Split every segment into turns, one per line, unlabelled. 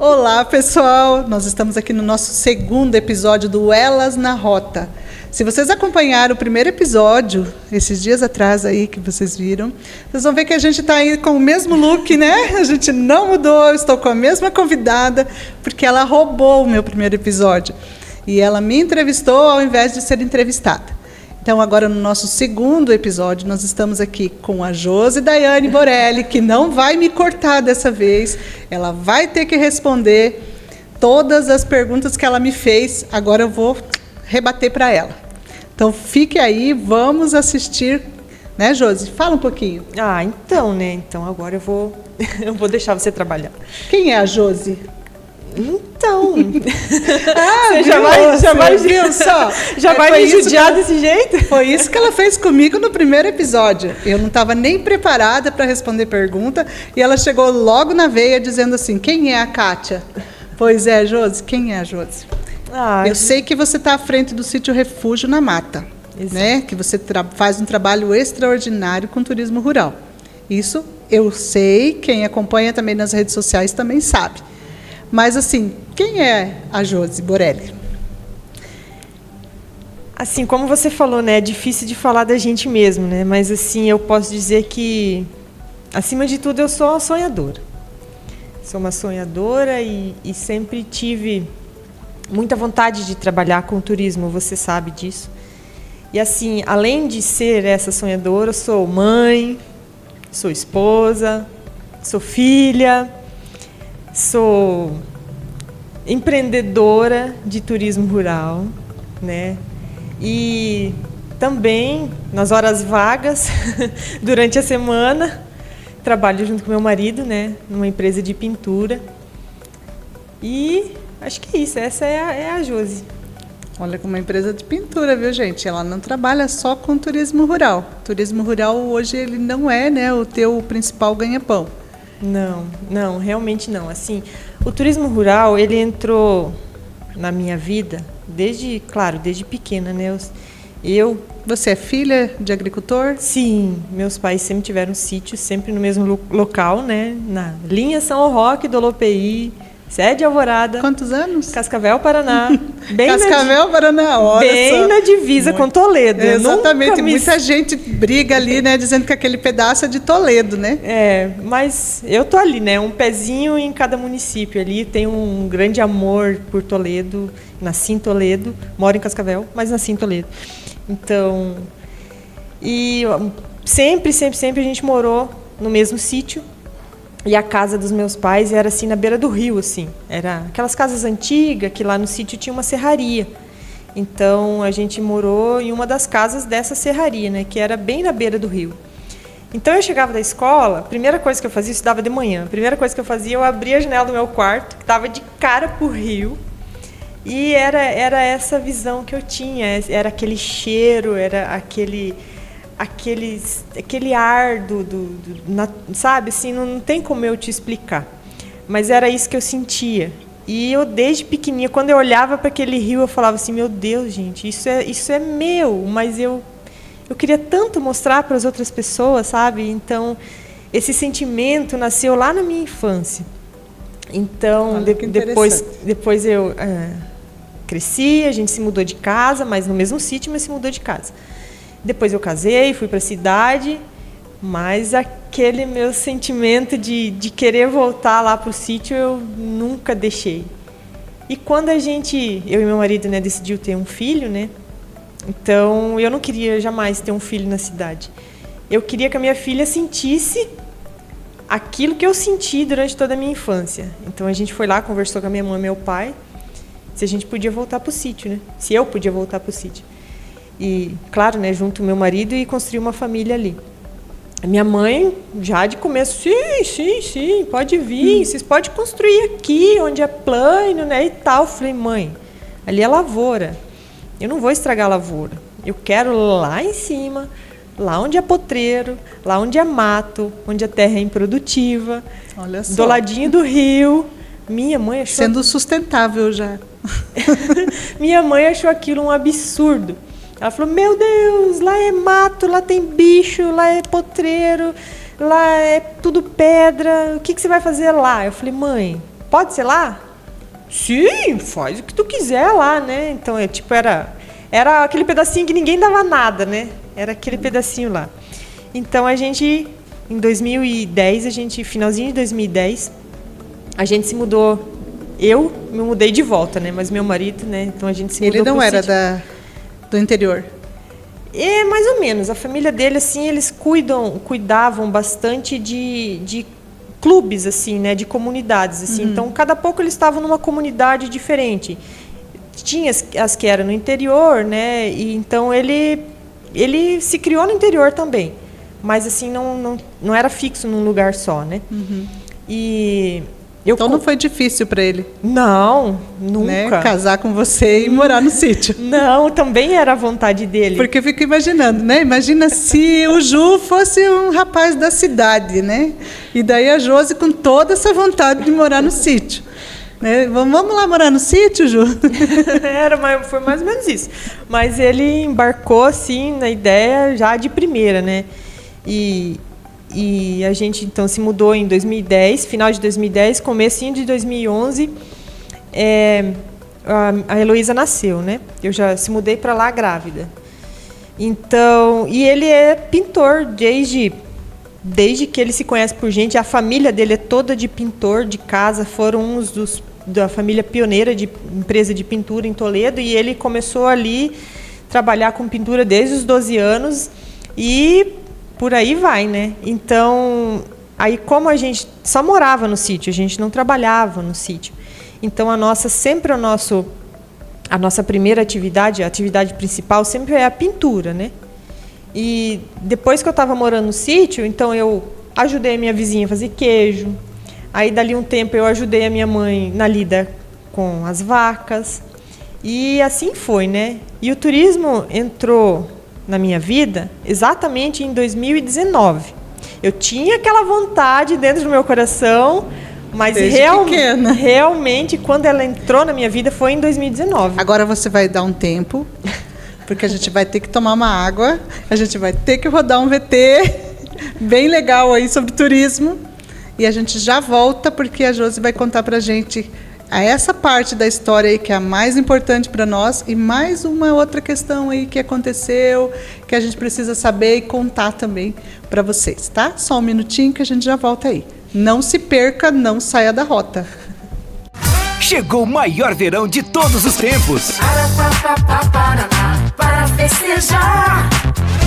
Olá, pessoal! Nós estamos aqui no nosso segundo episódio do Elas na Rota. Se vocês acompanharam o primeiro episódio, esses dias atrás aí que vocês viram, vocês vão ver que a gente está aí com o mesmo look, né? A gente não mudou, eu estou com a mesma convidada, porque ela roubou o meu primeiro episódio. E ela me entrevistou ao invés de ser entrevistada. Então, agora no nosso segundo episódio, nós estamos aqui com a Josi Daiane Borelli, que não vai me cortar dessa vez. Ela vai ter que responder todas as perguntas que ela me fez. Agora eu vou rebater para ela. Então, fique aí, vamos assistir. Né, Josi? Fala um pouquinho.
Então agora eu vou deixar você trabalhar.
Quem é a Josi?
Então,
você
já vai me judiar desse jeito?
Foi isso que ela fez comigo no primeiro episódio. Eu não estava nem preparada para responder pergunta e ela chegou logo na veia dizendo assim, quem é a Kátia? Pois é, Josi, quem é a Josi? Eu sei que você está à frente do sítio Refúgio na Mata, né? Que você faz um trabalho extraordinário com turismo rural. Isso eu sei, quem acompanha também nas redes sociais também sabe. Mas, assim, quem é a Josi Borelli?
Assim, como você falou, né? É difícil de falar da gente mesmo, né? Mas, assim, eu posso dizer que, acima de tudo, eu sou uma sonhadora. Sou uma sonhadora e sempre tive muita vontade de trabalhar com turismo, você sabe disso. E, assim, além de ser essa sonhadora, eu sou mãe, sou esposa, sou filha... Sou empreendedora de turismo rural, né? E também, nas horas vagas, durante a semana, trabalho junto com meu marido, né? Numa empresa de pintura. E acho que é isso, essa é a Josi.
Olha, com uma empresa de pintura, viu, gente? Ela não trabalha só com turismo rural. Turismo rural hoje ele não é, né, o teu principal ganha-pão.
Não, realmente não. Assim, o turismo rural, ele entrou na minha vida desde pequena, né?
Você é filha de agricultor?
Sim, meus pais sempre tiveram sítio, sempre no mesmo local, né? Na linha São Roque do Olopeí, sede Alvorada.
Quantos anos?
Cascavel, Paraná.
Paraná, olha
bem
só.
Na divisa com Toledo.
Exatamente, muita gente briga ali, né, dizendo que aquele pedaço é de Toledo, né?
Mas eu tô ali, né, um pezinho em cada município ali, tenho um grande amor por Toledo, nasci em Toledo, moro em Cascavel, mas nasci em Toledo. Então, e sempre a gente morou no mesmo sítio. E a casa dos meus pais era assim na beira do rio, assim. Era aquelas casas antigas que lá no sítio tinha uma serraria. Então a gente morou em uma das casas dessa serraria, né, que era bem na beira do rio. Então eu chegava da escola, a primeira coisa que eu fazia, eu estudava de manhã. A primeira coisa que eu fazia, eu abria a janela do meu quarto, que estava de cara pro rio. E era essa visão que eu tinha, era aquele cheiro, era aquele ar sabe, assim, não tem como eu te explicar. Mas era isso que eu sentia. E eu, desde pequenininha, quando eu olhava para aquele rio, eu falava assim, meu Deus, gente, isso é meu, mas eu queria tanto mostrar para as outras pessoas, sabe? Então, esse sentimento nasceu lá na minha infância. Então, depois eu cresci, a gente se mudou de casa, mas no mesmo sítio, mas se mudou de casa. Depois eu casei, fui para a cidade, mas aquele meu sentimento de querer voltar lá para o sítio, eu nunca deixei. E quando eu e meu marido, né, decidiu ter um filho, né, então eu não queria jamais ter um filho na cidade. Eu queria que a minha filha sentisse aquilo que eu senti durante toda a minha infância. Então a gente foi lá, conversou com a minha mãe e meu pai, se a gente podia voltar para o sítio, né, se eu podia voltar para o sítio. E, claro, né, junto com meu marido e construir uma família ali. A minha mãe, já de começo, sim, pode vir, vocês podem construir aqui, onde é plano, né, e tal. Eu falei, mãe, ali é lavoura, eu não vou estragar a lavoura. Eu quero lá em cima, lá onde é potreiro, lá onde é mato, onde a terra é improdutiva,
olha só.
Do ladinho do rio. Minha mãe achou...
Sendo sustentável já.
Minha mãe achou aquilo um absurdo. Ela falou, meu Deus, lá é mato, lá tem bicho, lá é potreiro, lá é tudo pedra, o que você vai fazer lá? Eu falei, mãe, pode ser lá? Sim, faz o que tu quiser lá, né? Então, era aquele pedacinho que ninguém dava nada, né? Era aquele pedacinho lá. Então, em 2010, finalzinho de 2010, a gente se mudou. Eu me mudei de volta, né? Mas meu marido, né? Então, a gente se mudou.
Ele não era do interior?
É, mais ou menos. A família dele, assim, eles cuidavam bastante de clubes, assim, né? De comunidades, assim. Então, cada pouco eles estavam numa comunidade diferente. Tinha as que eram no interior, né? E então ele se criou no interior também, mas assim não era fixo num lugar só, né? E então
não foi difícil para ele?
Não, nunca.
Né? Casar com você e morar no sítio?
Não, também era a vontade dele.
Porque eu fico imaginando, né? Imagina se o Ju fosse um rapaz da cidade, né? E daí a Josi com toda essa vontade de morar no sítio. Né? Vamos lá morar no sítio, Ju?
Foi mais ou menos isso. Mas ele embarcou, assim, na ideia já de primeira, né? E a gente, então, se mudou em 2010, final de 2010, comecinho de 2011, a Heloísa nasceu, né? Eu já se mudei para lá grávida. Então, e ele é pintor desde que ele se conhece por gente. A família dele é toda de pintor de casa, foram uns da família pioneira de empresa de pintura em Toledo, e ele começou ali trabalhar com pintura desde os 12 anos e por aí vai, né? Então, aí como a gente só morava no sítio, a gente não trabalhava no sítio. Então a nossa primeira atividade, a atividade principal sempre é a pintura, né? E depois que eu estava morando no sítio, então eu ajudei a minha vizinha a fazer queijo. Aí, dali um tempo, eu ajudei a minha mãe na lida com as vacas. E assim foi, né? E o turismo entrou na minha vida exatamente em 2019. Eu tinha aquela vontade dentro do meu coração, mas realmente, quando ela entrou na minha vida, foi em 2019.
Agora você vai dar um tempo, porque a gente vai ter que tomar uma água, a gente vai ter que rodar um VT bem legal aí sobre turismo. E a gente já volta, porque a Josi vai contar para a gente essa parte da história aí que é a mais importante para nós e mais uma outra questão aí que aconteceu, que a gente precisa saber e contar também para vocês, tá? Só um minutinho que a gente já volta aí. Não se perca, não saia da rota.
Chegou o maior verão de todos os tempos.
Para festejar.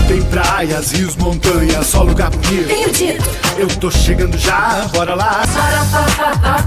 Tem praias, rios, montanhas, só lugar bonito.
Tenho dito.
Eu tô chegando já, bora lá.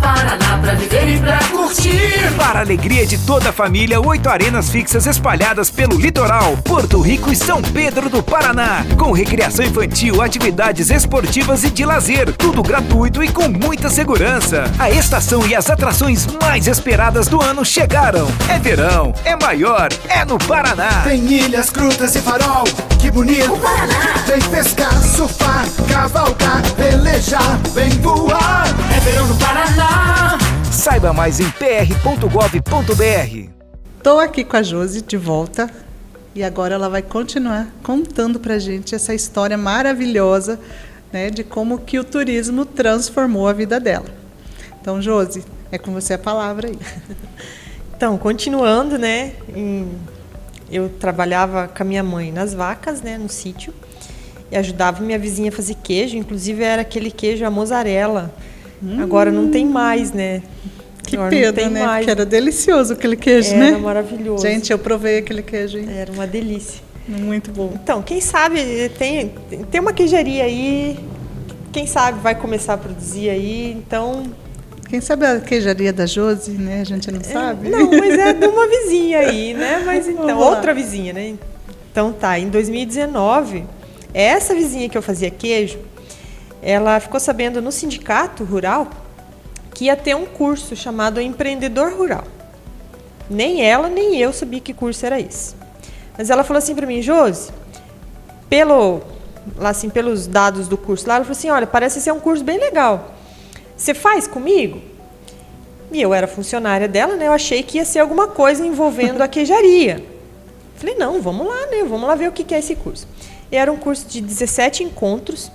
Paraná, pra viver e pra curtir.
Para a alegria de toda a família, 8 arenas fixas espalhadas pelo litoral, Porto Rico e São Pedro do Paraná. Com recreação infantil, atividades esportivas e de lazer. Tudo gratuito e com muita segurança. A estação e as atrações mais esperadas do ano chegaram. É verão, é maior, é no Paraná.
Tem ilhas, grutas e farol, que bonito.
O Paraná.
Vem pescar, surfar, cavalgar, velejar, vem voar.
É verão no Paraná.
Saiba mais em pr.gov.br.
Estou aqui com a Josi de volta e agora ela vai continuar contando para a gente essa história maravilhosa, né, de como que o turismo transformou a vida dela. Então, Josi, é com você a palavra aí.
Então, continuando, né, eu trabalhava com a minha mãe nas vacas, né, no sítio, e ajudava minha vizinha a fazer queijo, inclusive era aquele queijo a mozzarella. Agora não tem mais, né?
Que
agora
pena, né? Porque era delicioso aquele queijo, né?
Era maravilhoso.
Gente, eu provei aquele queijo, hein?
Era uma delícia.
Muito bom.
Então, quem sabe, tem uma queijaria aí, quem sabe vai começar a produzir aí, então...
Quem sabe a queijaria da Josi, né? A gente não sabe.
Não, mas é de uma vizinha aí, né? Mas então, outra vizinha, né? Então tá, em 2019, essa vizinha que eu fazia queijo, ela ficou sabendo no sindicato rural que ia ter um curso chamado Empreendedor Rural. Nem ela, nem eu sabia que curso era esse. Mas ela falou assim para mim, Josi, pelos dados do curso lá, ela falou assim, olha, parece ser um curso bem legal. Você faz comigo? E eu era funcionária dela, né? Eu achei que ia ser alguma coisa envolvendo a queijaria. Falei, não, vamos lá, né? Vamos lá ver o que é esse curso. E era um curso de 17 encontros,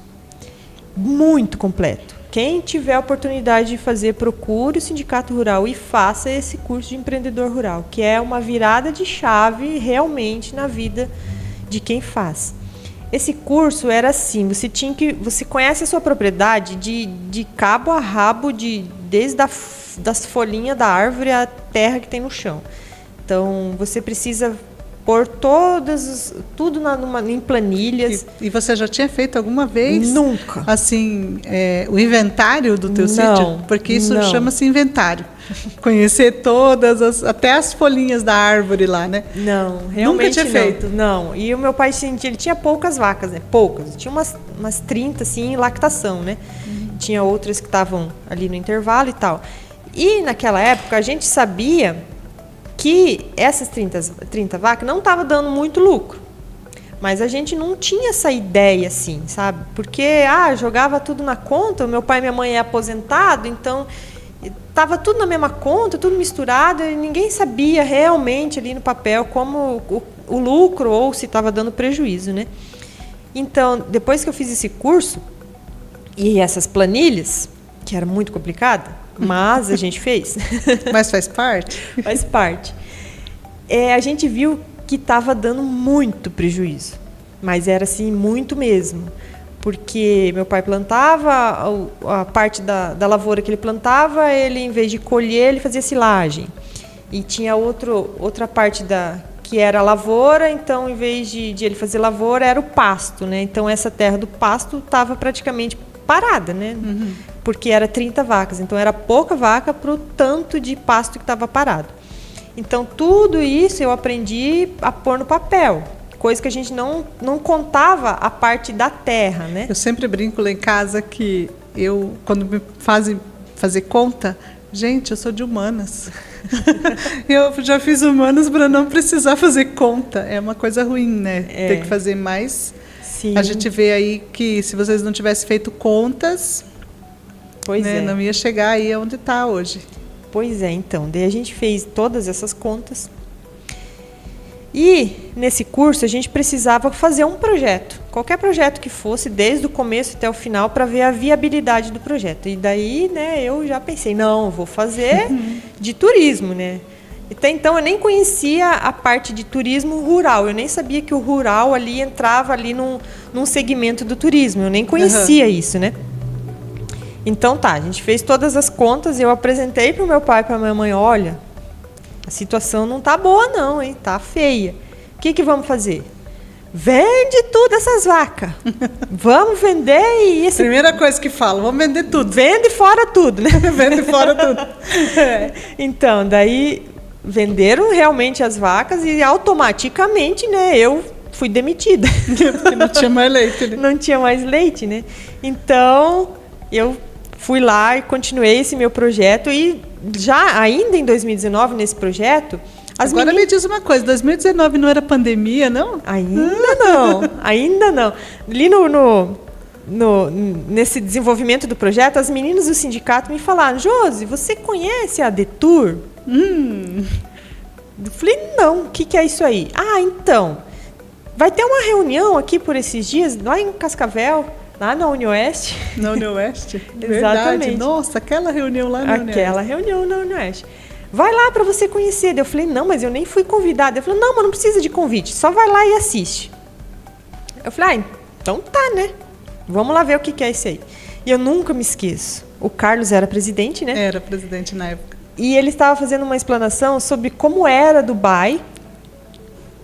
muito completo. quem tiver a oportunidade de fazer, procure o Sindicato Rural e faça esse curso de empreendedor rural, que é uma virada de chave realmente na vida de quem faz. Esse curso era assim, você conhece a sua propriedade de cabo a rabo, desde das folhinhas da árvore à terra que tem no chão. Então, você precisa pôr tudo em planilhas.
E você já tinha feito alguma vez?
Nunca.
Assim, o inventário do teu sítio? Porque isso chama-se inventário. Conhecer até as folhinhas da árvore lá, né?
Não, realmente
nunca tinha feito.
Não. E o meu pai, ele tinha poucas vacas, né? Poucas. Tinha umas 30, assim, em lactação, né? Tinha outras que estavam ali no intervalo e tal. E naquela época a gente sabia que essas 30 vacas não estavam dando muito lucro. Mas a gente não tinha essa ideia assim, sabe? Porque jogava tudo na conta, o meu pai e minha mãe é aposentado, então estava tudo na mesma conta, tudo misturado, e ninguém sabia realmente ali no papel como o lucro ou se estava dando prejuízo, né? Então, depois que eu fiz esse curso e essas planilhas, que era muito complicada, mas a gente fez.
Mas faz parte?
Faz parte. A gente viu que estava dando muito prejuízo. Mas era assim, muito mesmo. Porque meu pai plantava, a parte da lavoura que ele plantava, ele, em vez de colher, ele fazia silagem. E tinha outra parte que era a lavoura, então, em vez de ele fazer lavoura, era o pasto, né? Então, essa terra do pasto estava praticamente parada, né? Porque era 30 vacas, então era pouca vaca para o tanto de pasto que estava parado. Então, tudo isso eu aprendi a pôr no papel, coisa que a gente não contava a parte da terra, né?
Eu sempre brinco lá em casa que quando me fazem fazer conta, gente, eu sou de humanas. Eu já fiz humanas para não precisar fazer conta. É uma coisa ruim, né? Ter que fazer mais.
Sim.
A gente vê aí que se vocês não tivessem feito contas, não ia chegar aí onde está hoje.
Pois é, então. Daí a gente fez todas essas contas. E nesse curso a gente precisava fazer um projeto. Qualquer projeto que fosse, desde o começo até o final, para ver a viabilidade do projeto. E daí, né, eu já pensei, não, vou fazer de turismo, né? Até então eu nem conhecia a parte de turismo rural, eu nem sabia que o rural ali entrava ali num segmento do turismo, eu nem conhecia isso, né? Então a gente fez todas as contas, eu apresentei para o meu pai e para a minha mãe, olha, a situação não tá boa não, hein? Tá feia. O que vamos fazer? Vende tudo essas vacas. Vamos vender e esse...
Primeira coisa que falam, vamos vender tudo.
Vende fora tudo, né?
Vende fora tudo.
Então, daí venderam realmente as vacas e automaticamente, né, eu fui demitida.
Porque não tinha mais leite, né?
Não tinha mais leite, né? Então, eu fui lá e continuei esse meu projeto e ainda em 2019, nesse projeto...
Agora me diz uma coisa, 2019 não era pandemia, não?
Ainda não. Ali nesse desenvolvimento do projeto, as meninas do sindicato me falaram, Josi, você conhece a Detur? Eu falei, não, o que é isso aí? Então, vai ter uma reunião aqui por esses dias, lá em Cascavel, lá na Unioeste.
Na Unioeste?
Exatamente.
Nossa, aquela reunião lá na Unioeste.
Aquela reunião na Unioeste. Vai lá para você conhecer. Eu falei, não, mas eu nem fui convidada. Eu falei, não, mas não precisa de convite, só vai lá e assiste. Eu falei, então tá, né? Vamos lá ver o que é isso aí. E eu nunca me esqueço. O Carlos era presidente, né?
Era presidente na época.
E ele estava fazendo uma explanação sobre como era Dubai.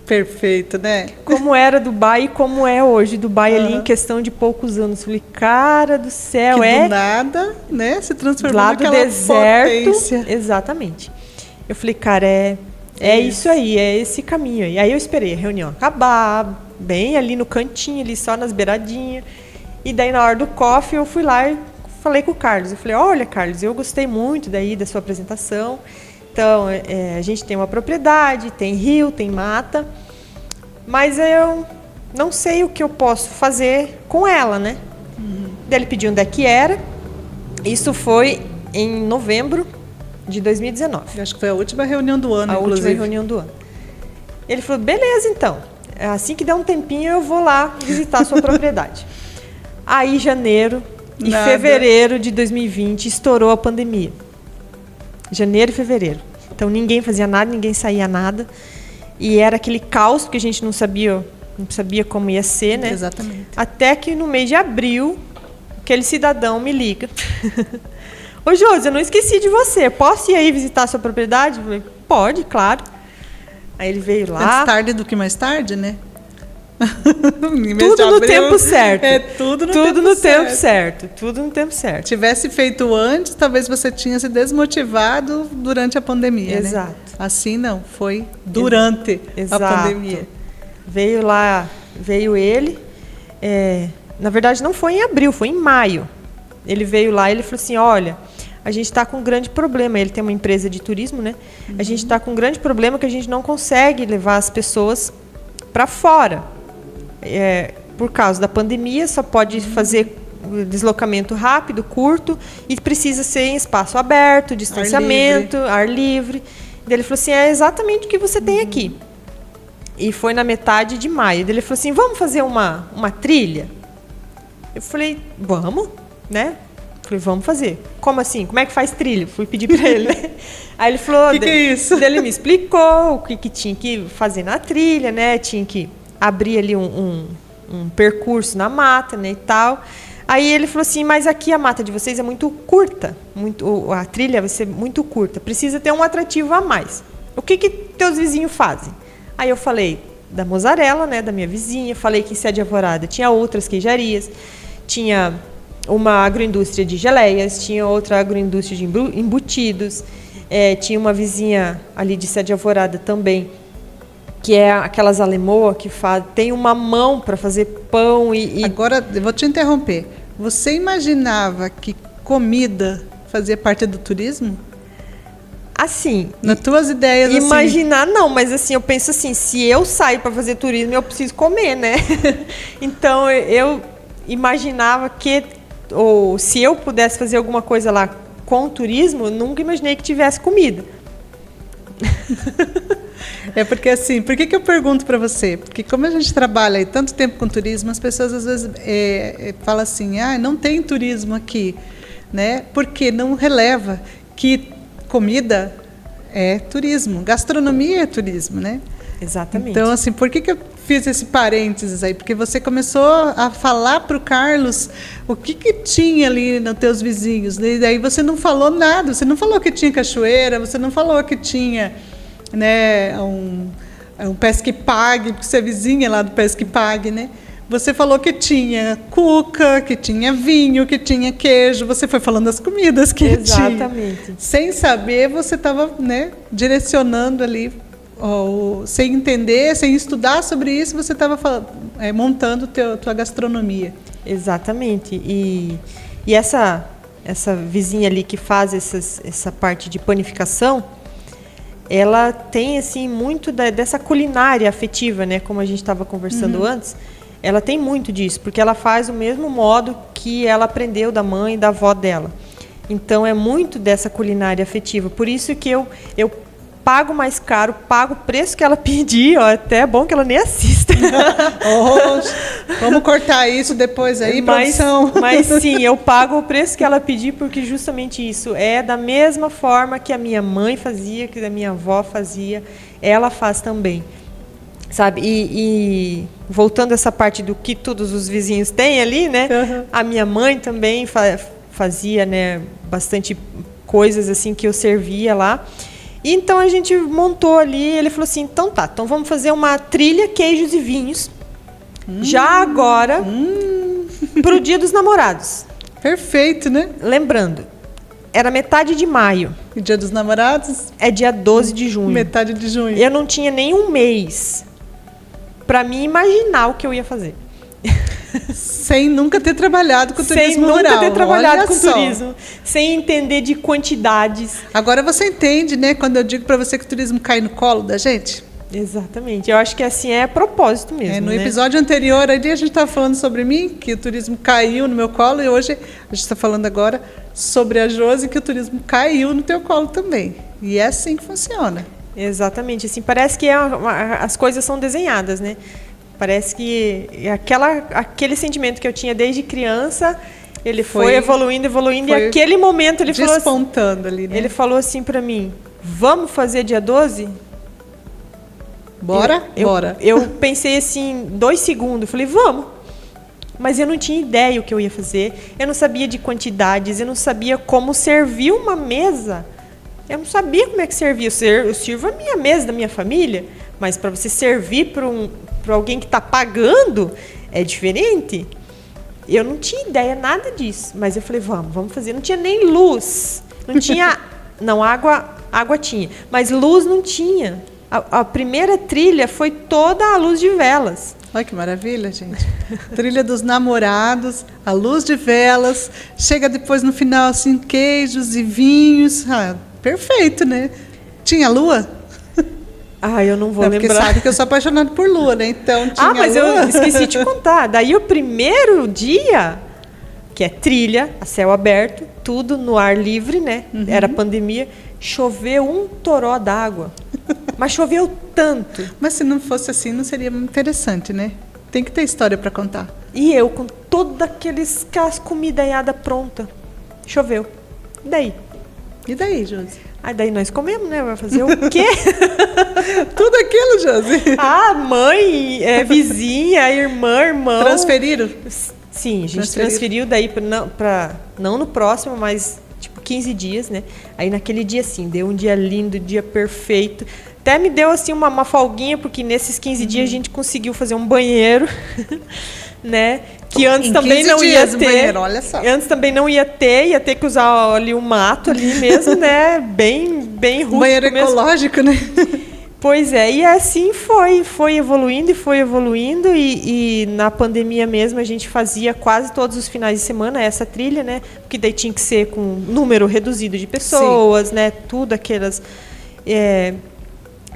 Perfeito, né?
Como era Dubai e como é hoje Dubai ali em questão de poucos anos. Eu falei, cara do céu,
do nada, né? Se transformou
lá do
naquela
deserto.
Potência.
Exatamente. Eu falei, cara, é isso aí, é esse caminho aí. Aí eu esperei a reunião acabar, bem ali no cantinho, ali só nas beiradinhas. E daí na hora do coffee eu fui lá e falei com o Carlos. Eu falei, olha, Carlos, eu gostei muito daí da sua apresentação. Então, a gente tem uma propriedade, tem rio, tem mata, mas eu não sei o que eu posso fazer com ela, né? Daí ele pediu onde é que era. Isso foi em novembro de 2019.
Eu acho que foi a última reunião do ano, inclusive.
A última reunião do ano. Ele falou, beleza, então. Assim que der um tempinho, eu vou lá visitar a sua propriedade. Aí, janeiro, Em
Nada.
fevereiro de 2020 estourou a pandemia. Janeiro e fevereiro. Então ninguém fazia nada, ninguém saía nada. E era aquele caos, porque a gente não sabia como ia ser, né?
Exatamente.
Até que no mês de abril, aquele cidadão me liga. Ô, Josi, eu não esqueci de você. Posso ir aí visitar a sua propriedade? Eu falei, pode, claro. Aí ele veio lá.
Antes tarde do que mais tarde, né? Em mês de
Tudo no
abril,
tempo certo.
É tudo no
tempo certo. Tudo no tempo certo.
Tivesse feito antes, talvez você tinha se desmotivado durante a pandemia,
Exato.
né? Assim não, foi durante
Exato.
a pandemia.
Veio ele. Na verdade, não foi em abril, foi em maio. Ele veio lá e ele falou assim, olha, a gente está com um grande problema. Ele tem uma empresa de turismo, né? A gente está com um grande problema que a gente não consegue levar as pessoas para fora. Por causa da pandemia, só pode fazer deslocamento rápido, curto, e precisa ser em espaço aberto, distanciamento, ar livre. Daí ele falou assim, é exatamente o que você tem aqui. E foi na metade de maio. Daí ele falou assim, vamos fazer uma trilha? Eu falei, vamos, né? Falei, vamos fazer. Como assim? Como é que faz trilha? Fui pedir para ele, né? Aí ele falou...
Que é isso?
Daí ele me explicou o que tinha que fazer na trilha, né? Tinha que abrir ali um percurso na mata, né, e tal. Aí ele falou assim, mas aqui a mata de vocês é muito curta. A trilha vai ser muito curta. Precisa ter um atrativo a mais. O que teus vizinhos fazem? Aí eu falei da Mozzarella, né, da minha vizinha. Falei que em Sede Alvorada tinha outras queijarias. Tinha uma agroindústria de geleias. Tinha outra agroindústria de embutidos. Tinha uma vizinha ali de Sede Alvorada também, que é aquelas alemoas que tem uma mão para fazer pão e...
Agora, eu vou te interromper. Você imaginava que comida fazia parte do turismo?
Assim...
Nas tuas ideias,
imaginar, não, mas assim, eu penso assim, se eu sair para fazer turismo, eu preciso comer, né? Então, eu imaginava que... Ou se eu pudesse fazer alguma coisa lá com turismo, eu nunca imaginei que tivesse comida.
É porque assim, por que eu pergunto para você? Porque como a gente trabalha aí tanto tempo com turismo, as pessoas às vezes falam assim, não tem turismo aqui, né? Porque não releva que comida é turismo, gastronomia é turismo, né?
Exatamente.
Então, assim, por que eu fiz esse parênteses aí? Porque você começou a falar para o Carlos o que tinha ali nos teus vizinhos, né? E daí você não falou nada, você não falou que tinha cachoeira, você não falou que tinha, né, um Pesque Pague, porque você é vizinha lá do Pesque Pague, né? Você falou que tinha cuca, que tinha vinho, que tinha queijo. Você foi falando das comidas que tinha.
Exatamente.
Sem saber, você estava, né, direcionando ali, sem entender, sem estudar sobre isso, você estava montando tua gastronomia.
Exatamente. E essa vizinha ali que faz essa parte de panificação, ela tem assim muito dessa culinária afetiva, né? Como a gente estava conversando antes, ela tem muito disso, porque ela faz o mesmo modo que ela aprendeu da mãe e da avó dela. Então é muito dessa culinária afetiva. Por isso que eu pago mais caro, pago o preço que ela pedir, até é bom que ela nem assista.
Vamos cortar isso depois aí, produção.
Mas sim, eu pago o preço que ela pedir, porque justamente isso é da mesma forma que a minha mãe fazia, que a minha avó fazia, ela faz também. Sabe? E voltando a essa parte do que todos os vizinhos têm ali, né? A minha mãe também fazia, né, bastante coisas assim que eu servia lá. E então a gente montou ali, ele falou assim, então vamos fazer uma trilha, queijos e vinhos, já agora, para o Dia dos Namorados.
Perfeito, né?
Lembrando, era metade de maio.
E Dia dos Namorados?
É dia 12 de junho.
Metade de junho.
Eu não tinha nem um mês para mim imaginar o que eu ia fazer.
Sem nunca ter trabalhado com turismo rural.
Sem nunca ter trabalhado
Olha
com
só.
turismo. Sem entender de quantidades.
Agora você entende, né? Quando eu digo para você que o turismo cai no colo da gente?
Exatamente. Eu acho que assim é propósito mesmo.
No
né?
episódio anterior, ali a gente estava falando sobre mim, que o turismo caiu no meu colo, e hoje a gente está falando agora sobre a Josi, que o turismo caiu no teu colo também. E é assim que funciona.
Exatamente. Assim, parece que as coisas são desenhadas, né? Parece que aquele sentimento que eu tinha desde criança Ele foi evoluindo, e aquele momento ele falou assim,
despontando ali, né?
ele falou assim pra mim, vamos fazer dia 12?
Bora? Bora.
Eu pensei assim, 2 segundos, falei, vamos. Mas eu não tinha ideia o que eu ia fazer, eu não sabia de quantidades, eu não sabia como servir uma mesa. Eu não sabia como é que servia. Eu sirvo a minha mesa da minha família, mas para você servir para alguém que está pagando, é diferente. Eu não tinha ideia nada disso, mas eu falei, vamos fazer. Não tinha nem luz, não tinha, não, água tinha, mas luz não tinha. A primeira trilha foi toda a luz de velas.
Olha que maravilha, gente. Trilha dos namorados, a luz de velas, chega depois no final assim, queijos e vinhos. Ah, perfeito, né? Tinha lua?
Ah, eu não vou
Porque
lembrar.
sabe que eu sou apaixonada por lua, né? Então tinha
mas
lua.
eu esqueci de contar. Daí o primeiro dia, que é trilha, a céu aberto, tudo no ar livre, né? Era pandemia, choveu um toró d'água. Mas choveu tanto.
Mas se não fosse assim, não seria muito interessante, né? Tem que ter história para contar.
E eu com toda aquelas comida aiada pronta. Choveu.
E daí, Josi?
Aí daí nós comemos, né? Vai fazer o quê?
Tudo aquilo, Josi.
Mãe, vizinha, irmã, irmão.
Transferiram?
Sim, a gente transferiu daí não no próximo, mas tipo 15 dias, né? Aí naquele dia, assim, deu um dia lindo, dia perfeito. Até me deu, assim, uma folguinha, porque nesses 15 dias a gente conseguiu fazer um banheiro, né? Que antes também não ia ter.
Banheiro, olha só.
Antes também não ia ter que usar ali um mato ali mesmo, né? Bem rústico
banheiro
mesmo.
Ecológico, né?
Pois é, e assim foi evoluindo e na pandemia mesmo a gente fazia quase todos os finais de semana essa trilha, né? Porque daí tinha que ser com número reduzido de pessoas, sim, né?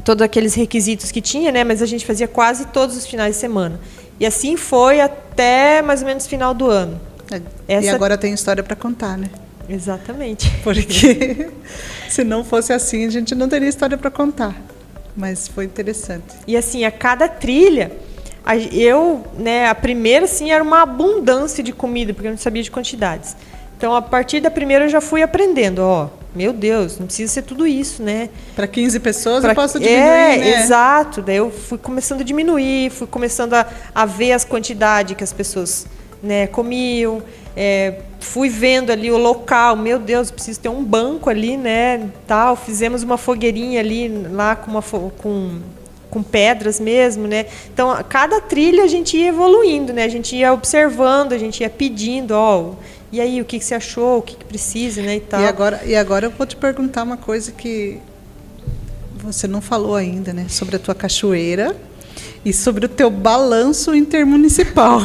Todos aqueles requisitos que tinha, né? Mas a gente fazia quase todos os finais de semana. E assim foi até mais ou menos final do ano.
E agora tem história para contar, né?
Exatamente.
Porque se não fosse assim, a gente não teria história para contar. Mas foi interessante.
E assim, a cada trilha, a primeira, assim, era uma abundância de comida, porque eu não sabia de quantidades. Então, a partir da primeira, eu já fui aprendendo, meu Deus, não precisa ser tudo isso, né?
Para 15 pessoas eu posso diminuir, né?
Exato. Daí eu fui começando a diminuir, fui começando a ver as quantidades que as pessoas, né, comiam. Fui vendo ali o local, meu Deus, preciso ter um banco ali, né, tal. Fizemos uma fogueirinha ali, lá com pedras mesmo, né. Então, a cada trilha a gente ia evoluindo, né, a gente ia observando, a gente ia pedindo, e aí, o que você achou, o que precisa, né, e tal.
E agora eu vou te perguntar uma coisa que você não falou ainda, né, sobre a tua cachoeira e sobre o teu balanço intermunicipal.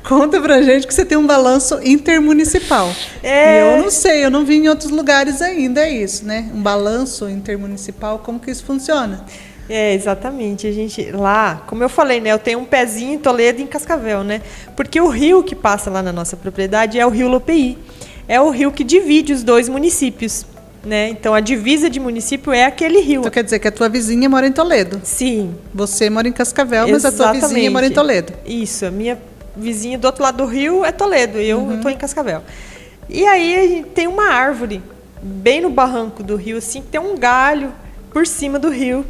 Conta pra gente que você tem um balanço intermunicipal. E eu não sei, eu não vi em outros lugares ainda, é isso, né? Um balanço intermunicipal, como que isso funciona?
Exatamente. A gente lá, como eu falei, né? Eu tenho um pezinho em Toledo e em Cascavel, né? Porque o rio que passa lá na nossa propriedade é o rio Lopeí. É o rio que divide os 2 municípios, né? Então, a divisa de município é aquele rio.
Então, quer dizer que a tua vizinha mora em Toledo?
Sim.
Você mora em Cascavel,
Exatamente.
Mas a tua vizinha mora em Toledo?
Isso. A minha vizinha do outro lado do rio é Toledo. E eu estou em Cascavel. E aí, a gente tem uma árvore bem no barranco do rio, assim, que tem um galho por cima do rio.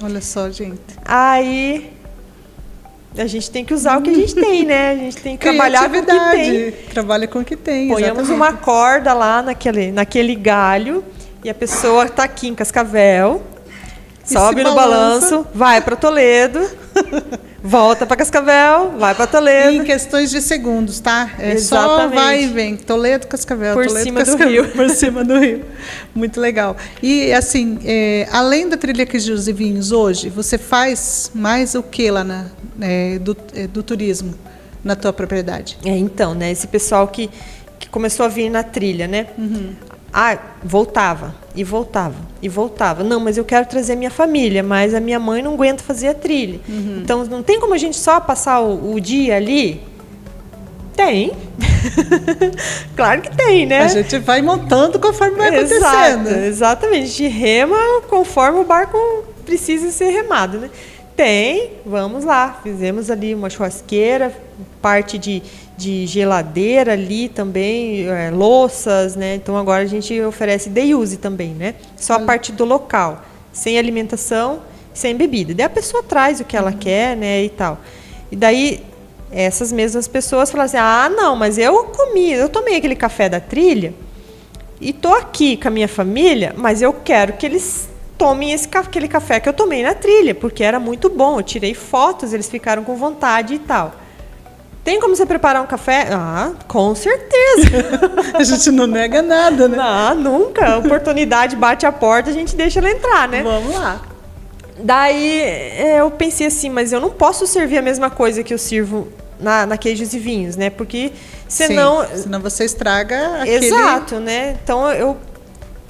Olha só, gente.
Aí a gente tem que usar o que a gente tem, né? A gente tem que trabalhar com o que tem.
Trabalha com o que tem.
Ponhamos
exatamente.
uma corda lá naquele galho e a pessoa está aqui em Cascavel, sobe no balanço, vai para Toledo, volta para Cascavel, vai para Toledo.
Em questões de segundos, tá?
Exatamente.
Só vai e vem. Toledo, Cascavel.
Por
Toledo,
cima
Cascavel,
do rio.
Por cima do rio. Muito legal. E, assim, além da trilha Queijos e Vinhos hoje, você faz mais o que lá do turismo na tua propriedade?
Então, né? Esse pessoal que começou a vir na trilha, né? Voltava. Não, mas eu quero trazer minha família, mas a minha mãe não aguenta fazer a trilha. Então, não tem como a gente só passar o dia ali? Tem. Claro que tem, né?
A gente vai montando conforme vai acontecendo.
Exatamente. A gente rema conforme o barco precisa ser remado, né? Vamos lá. Fizemos ali uma churrasqueira, parte de de geladeira ali também, louças, né? Então agora a gente oferece day use também, né? Só a parte do local, sem alimentação, sem bebida. Daí a pessoa traz o que ela quer, né, e tal. E daí essas mesmas pessoas falam assim: "Ah, não, mas eu tomei aquele café da trilha e tô aqui com a minha família, mas eu quero que eles tomem aquele café que eu tomei na trilha, porque era muito bom, eu tirei fotos, eles ficaram com vontade e tal." Tem como você preparar um café? Ah, com certeza.
A gente não nega nada, né?
Não, nunca. A oportunidade bate a porta, a gente deixa ela entrar, né?
Vamos lá.
Daí eu pensei assim, mas eu não posso servir a mesma coisa que eu sirvo na Queijos e Vinhos, né? Porque senão...
Sim, senão você estraga aquele...
Exato, né? Então eu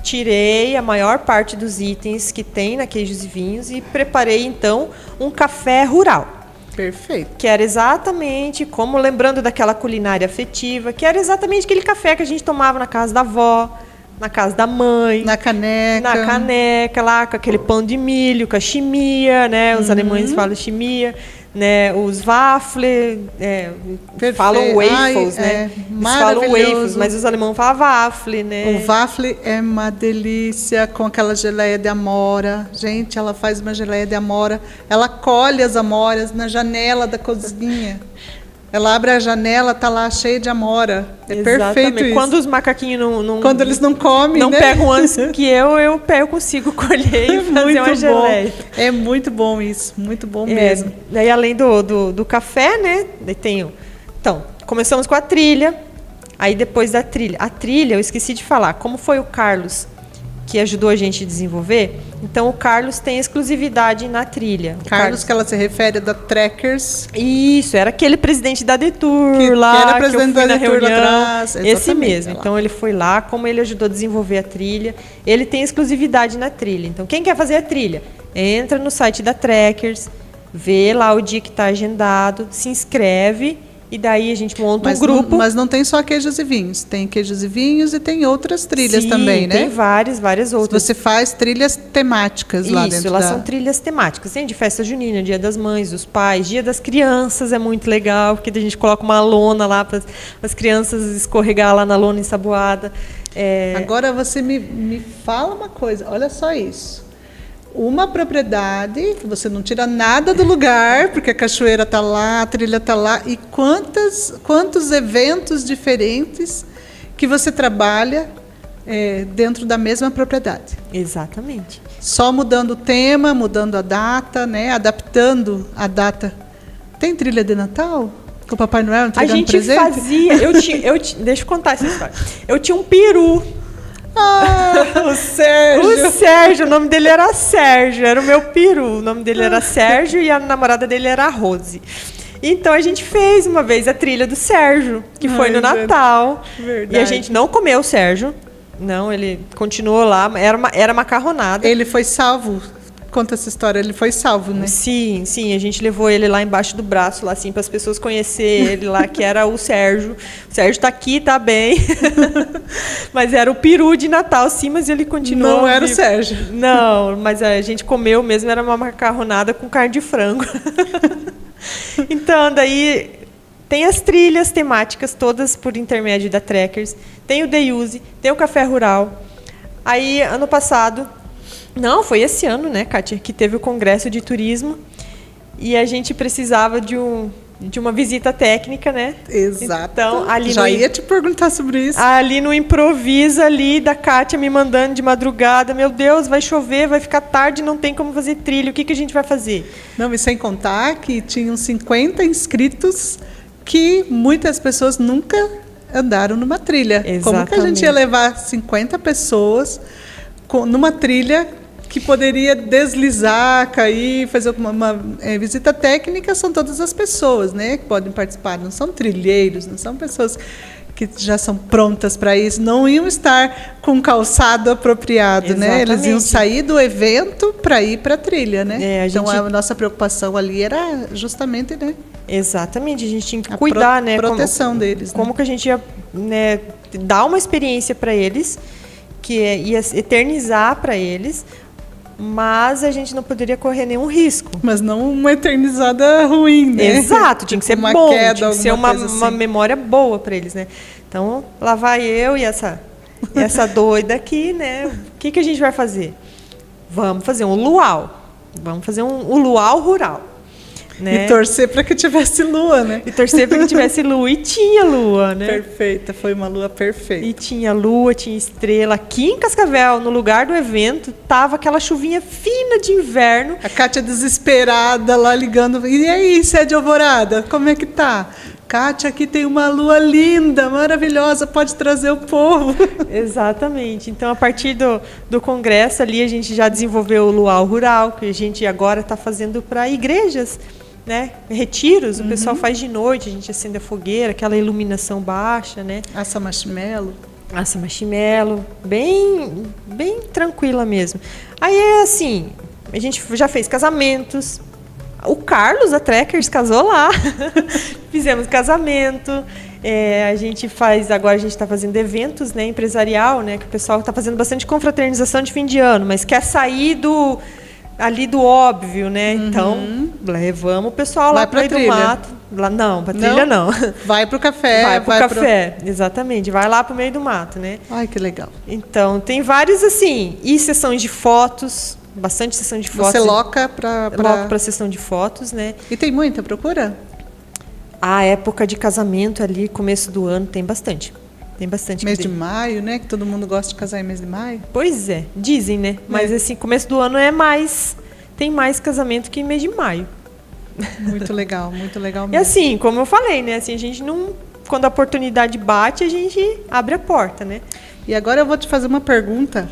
tirei a maior parte dos itens que tem na Queijos e Vinhos e preparei então um café rural.
Perfeito.
Que era exatamente como, lembrando daquela culinária afetiva, que era exatamente aquele café que a gente tomava na casa da avó, na casa da mãe.
Na caneca.
Na caneca, lá com aquele pão de milho, com a chimia, né? Os alemães falam chimia, né? Os waffle, falam waffles, né? Eles falam waffles, mas os alemães falam waffle, né?
O waffle é uma delícia com aquela geleia de amora. Gente, ela faz uma geleia de amora. Ela colhe as amoras na janela da cozinha. Ela abre a janela, tá lá cheia de amora. É
Exatamente.
Perfeito isso.
Quando os macaquinhos
quando eles não comem,
não
né?
pegam antes que eu consigo colher e fazer uma geleia.
É muito bom isso, muito bom mesmo.
Daí além do café, né? Daí tenho. Então, começamos com a trilha. Aí depois da trilha. A trilha, eu esqueci de falar. Como foi o Carlos que ajudou a gente a desenvolver, então o Carlos tem exclusividade na trilha.
Carlos, que ela se refere da Trekkers.
Isso, era aquele presidente da Detour
que
lá,
era presidente
que eu fui
da
na
Detour
reunião.
lá atrás.
Esse mesmo.
Lá.
Então ele foi lá, como ele ajudou a desenvolver a trilha, ele tem exclusividade na trilha. Então quem quer fazer a trilha, entra no site da Trekkers, vê lá o dia que está agendado, se inscreve. E daí a gente monta um grupo.
Mas não tem só Queijos e Vinhos. Tem Queijos e Vinhos e tem outras trilhas
Sim,
também, né?
Tem várias outras.
Você faz trilhas temáticas lá dentro.
Isso, elas são trilhas temáticas. Tem de festa junina, Dia das Mães, dos Pais, Dia das Crianças é muito legal, porque a gente coloca uma lona lá para as crianças escorregar lá na lona ensaboada.
Agora você me fala uma coisa, olha só isso. Uma propriedade, você não tira nada do lugar, porque a cachoeira está lá, a trilha está lá, e quantos eventos diferentes que você trabalha dentro da mesma propriedade.
Exatamente.
Só mudando o tema, mudando a data, né? Adaptando a data. Tem trilha de Natal? Com o Papai Noel entregando presente?
A gente fazia, deixa eu contar essa história. Eu tinha um peru.
O Sérgio.
O Sérgio, o nome dele era Sérgio, era o meu peru. O nome dele era Sérgio e a namorada dele era a Rose. Então a gente fez uma vez a trilha do Sérgio, que foi no Natal.
Verdade.
E a gente não comeu o Sérgio. Não, ele continuou lá, era macarronada.
Ele foi salvo. Conta essa história, ele foi salvo, né?
Sim, a gente levou ele lá embaixo do braço, lá assim, para as pessoas conhecerem ele lá, que era o Sérgio. O Sérgio tá aqui, tá bem. Mas era o peru de Natal, sim, mas ele continuou.
Não era o Sérgio.
Não, mas a gente comeu mesmo, era uma macarronada com carne de frango. Então, daí tem as trilhas temáticas, todas por intermédio da Trekkers. Tem o Day Use, tem o Café Rural. Aí, ano passado... Não, foi esse ano, né, Kátia, que teve o Congresso de Turismo e a gente precisava de uma visita técnica, né?
Exato.
Então, ali
já ia te perguntar sobre isso.
Ali no improviso ali da Kátia me mandando de madrugada, meu Deus, vai chover, vai ficar tarde, não tem como fazer trilha, o que a gente vai fazer?
Não, e sem contar que tinham 50 inscritos que muitas pessoas nunca andaram numa trilha.
Exatamente.
Como que a gente ia levar 50 pessoas numa trilha que poderia deslizar, cair, fazer uma visita técnica? São todas as pessoas, né, que podem participar. Não são trilheiros, não são pessoas que já são prontas para isso. Não iam estar com calçado apropriado,
Exatamente.
né? Eles iam sair do evento para ir para a trilha, né? Então a nossa preocupação ali era justamente, né?
Exatamente, a gente tinha que cuidar, né?
Proteção deles.
Como que a gente ia, né, dar uma experiência para eles, que ia eternizar para eles, mas a gente não poderia correr nenhum risco.
Mas não uma eternizada ruim, né?
Exato, tinha que ser
Uma
bom,
queda,
tinha que ser
alguma
uma,
coisa
uma
assim.
memória boa para eles, né? Então, lá vai eu e essa doida aqui, né? O que a gente vai fazer? Vamos fazer um luau. Vamos fazer um luau rural. Né?
E torcer para que tivesse lua, né?
E torcer para que tivesse lua. E tinha lua, né?
Perfeita, foi uma lua perfeita.
E tinha lua, tinha estrela. Aqui em Cascavel, no lugar do evento, tava aquela chuvinha fina de inverno.
A Kátia desesperada lá ligando. E aí, Sede Alvorada, como é que tá? Kátia, aqui tem uma lua linda, maravilhosa, pode trazer o povo.
Exatamente. Então, a partir do congresso ali, a gente já desenvolveu o luau rural, que a gente agora está fazendo para igrejas, né? Retiros, o pessoal faz de noite, a gente acende a fogueira, aquela iluminação baixa, né?
Assa marshmallow.
Assa marshmallow, bem tranquila mesmo. Aí é assim, a gente já fez casamentos. O Carlos, a Trekkers, casou lá. Fizemos casamento. A gente faz, agora a gente está fazendo eventos, né, empresarial, né, que o pessoal está fazendo bastante confraternização de fim de ano, mas quer sair ali do óbvio, né? Então, levamos o pessoal lá para o meio do mato. Lá, não, para trilha não.
Vai para o café.
Vai para o café, exatamente. Vai lá para o meio do mato, né?
Ai, que legal.
Então, tem vários assim, e sessões de fotos, bastante sessão de fotos.
Você loca para...
Loco para sessão de fotos, né?
E tem muita procura?
A época de casamento ali, começo do ano, tem bastante. Tem bastante.
Mês de maio, né? Que todo mundo gosta de casar em mês de maio.
Pois é, dizem, né? Mas assim, começo do ano tem mais casamento que mês de maio.
Muito legal mesmo.
E assim, como eu falei, né? Assim, a gente não... Quando a oportunidade bate, a gente abre a porta, né?
E agora eu vou te fazer uma pergunta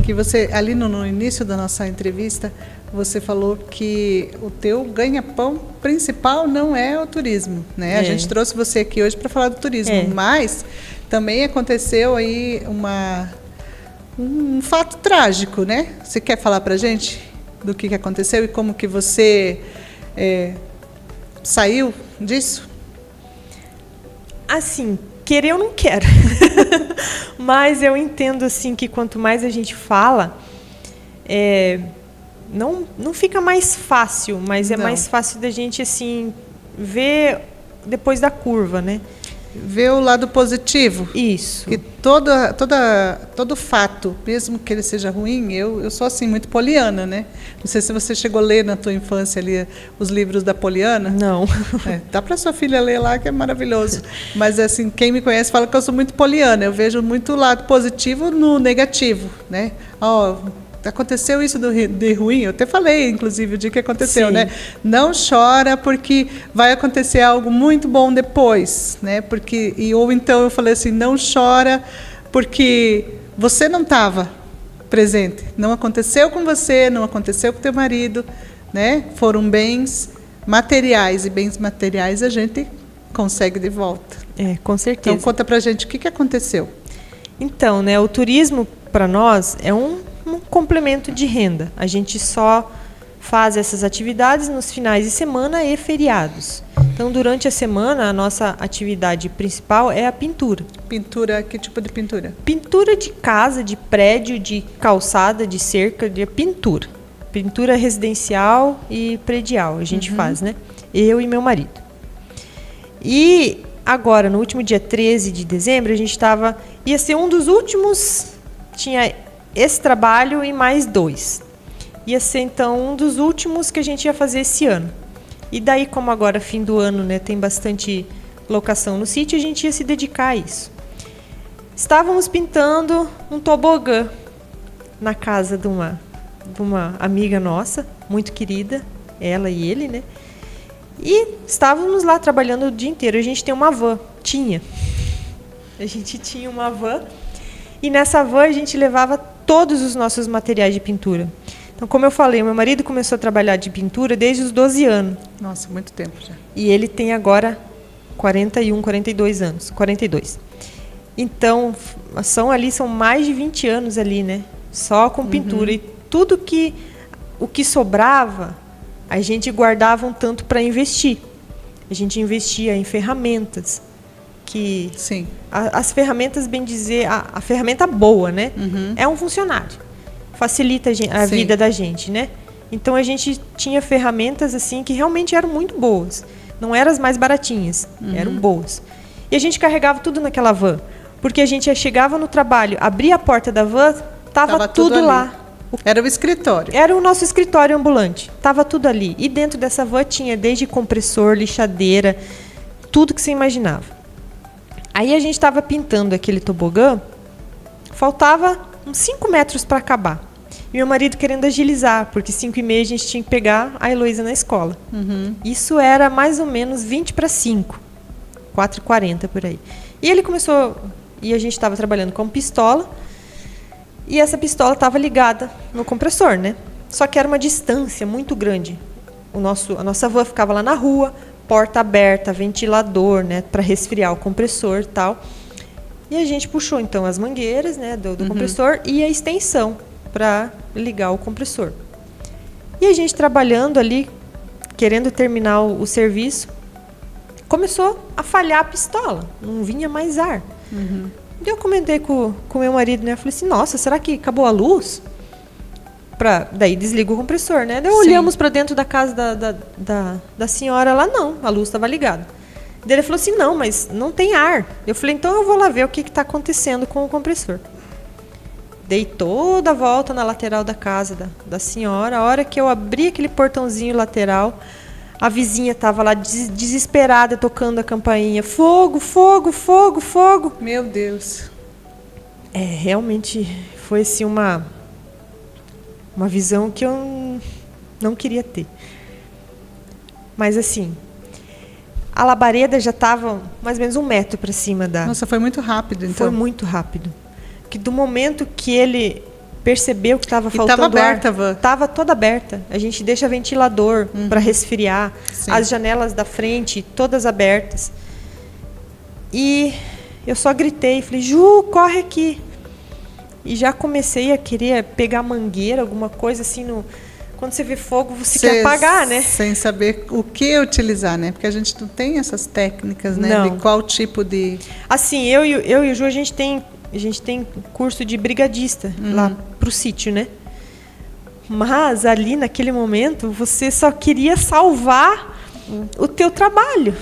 que você, ali no início da nossa entrevista, você falou que o teu ganha-pão principal não é o turismo, né? A gente trouxe você aqui hoje para falar do turismo, mas também aconteceu aí um fato trágico, né? Você quer falar para a gente do que aconteceu e como que você saiu disso?
Assim, querer eu não quero. Mas eu entendo assim que quanto mais a gente fala, não fica mais fácil, mas é mais fácil da gente assim ver depois da curva, né?
Ver o lado positivo.
Isso.
Que todo fato, mesmo que ele seja ruim, eu sou assim, muito poliana, né? Não sei se você chegou a ler na tua infância ali os livros da Poliana.
Não.
Dá para sua filha ler lá, que é maravilhoso. Mas assim, quem me conhece fala que eu sou muito poliana. Eu vejo muito o lado positivo no negativo, né? Aconteceu isso de ruim, eu até falei, inclusive, o dia que aconteceu, né? Não chora porque vai acontecer algo muito bom depois, né? Ou então eu falei assim, não chora porque você não estava presente. Não aconteceu com você, não aconteceu com teu marido, né? Foram bens materiais, e bens materiais a gente consegue de volta.
Com certeza.
Então conta pra gente o que aconteceu.
Então, né, o turismo para nós é um complemento de renda. A gente só faz essas atividades nos finais de semana e feriados. Então, durante a semana, a nossa atividade principal é a pintura.
Pintura, que tipo de pintura?
Pintura de casa, de prédio, de calçada, de cerca, de pintura. Pintura residencial e predial, a gente faz, né? Eu e meu marido. E agora, no último dia 13 de dezembro, a gente ia ser um dos últimos, tinha esse trabalho e mais 2. Ia ser, então, um dos últimos que a gente ia fazer esse ano. E daí, como agora, fim do ano, né, tem bastante locação no sítio, a gente ia se dedicar a isso. Estávamos pintando um tobogã na casa de uma amiga nossa, muito querida, ela e ele, né? E estávamos lá trabalhando o dia inteiro. A gente tem uma van. A gente tinha uma van. E nessa van a gente levava todos os nossos materiais de pintura. Então, como eu falei, meu marido começou a trabalhar de pintura desde os 12 anos.
Nossa, muito tempo já.
E ele tem agora 42 anos. 42. Então, são mais de 20 anos ali, né? Só com pintura. E tudo o que sobrava, a gente guardava um tanto para investir. A gente investia em ferramentas.
Sim.
As ferramentas, bem dizer, a ferramenta boa, né? É um funcionário. facilita a
Sim.
vida da gente, né? Então a gente tinha ferramentas assim que realmente eram muito boas. Não eram as mais baratinhas, eram boas. E a gente carregava tudo naquela van, porque a gente chegava no trabalho, abria a porta da van, tava tudo
ali.
lá.
Era o escritório.
Era o nosso escritório ambulante. Tava tudo ali. E dentro dessa van tinha desde compressor, lixadeira, tudo que você imaginava. Aí a gente estava pintando aquele tobogã, faltava uns 5 metros para acabar. E meu marido querendo agilizar, porque 5h30 a gente tinha que pegar a Heloísa na escola. Isso era mais ou menos 20 para 5, 4h40 por aí. E ele começou, e a gente estava trabalhando com pistola, e essa pistola estava ligada no compressor, né? Só que era uma distância muito grande. A nossa van ficava lá na rua, porta aberta, ventilador, né, para resfriar o compressor e tal. E a gente puxou então as mangueiras, né, do compressor e a extensão para ligar o compressor. E a gente trabalhando ali, querendo terminar o serviço, começou a falhar a pistola, não vinha mais ar. E eu comentei com meu marido, né, eu falei assim, nossa, será que acabou a luz? Daí desliga o compressor, né? Daí olhamos para dentro da casa da senhora lá, não, a luz estava ligada. Daí ele falou assim, não, mas não tem ar. Eu falei, então eu vou lá ver o que está acontecendo com o compressor. Dei toda a volta na lateral da casa da senhora. A hora que eu abri aquele portãozinho lateral, a vizinha estava lá desesperada, tocando a campainha. Fogo, fogo, fogo, fogo.
Meu Deus.
Realmente foi assim uma visão que eu não queria ter. Mas assim, a labareda já estava mais ou menos 1 metro para cima da...
Nossa, foi muito rápido, então.
Foi muito rápido. Que do momento que ele percebeu que estava faltando
estava aberta
ar,
a van.
estava toda aberta. A gente deixa ventilador para resfriar,
Sim.
as janelas da frente todas abertas. E eu só gritei, falei, Ju, corre aqui. E já comecei a querer pegar mangueira, alguma coisa assim. Quando você vê fogo, você quer apagar, né?
Sem saber o que utilizar, né? Porque a gente não tem essas técnicas, né?
Não.
De qual tipo de...
Assim, eu e o Ju, a gente tem curso de brigadista lá pro sítio, né? Mas ali, naquele momento, você só queria salvar o teu trabalho.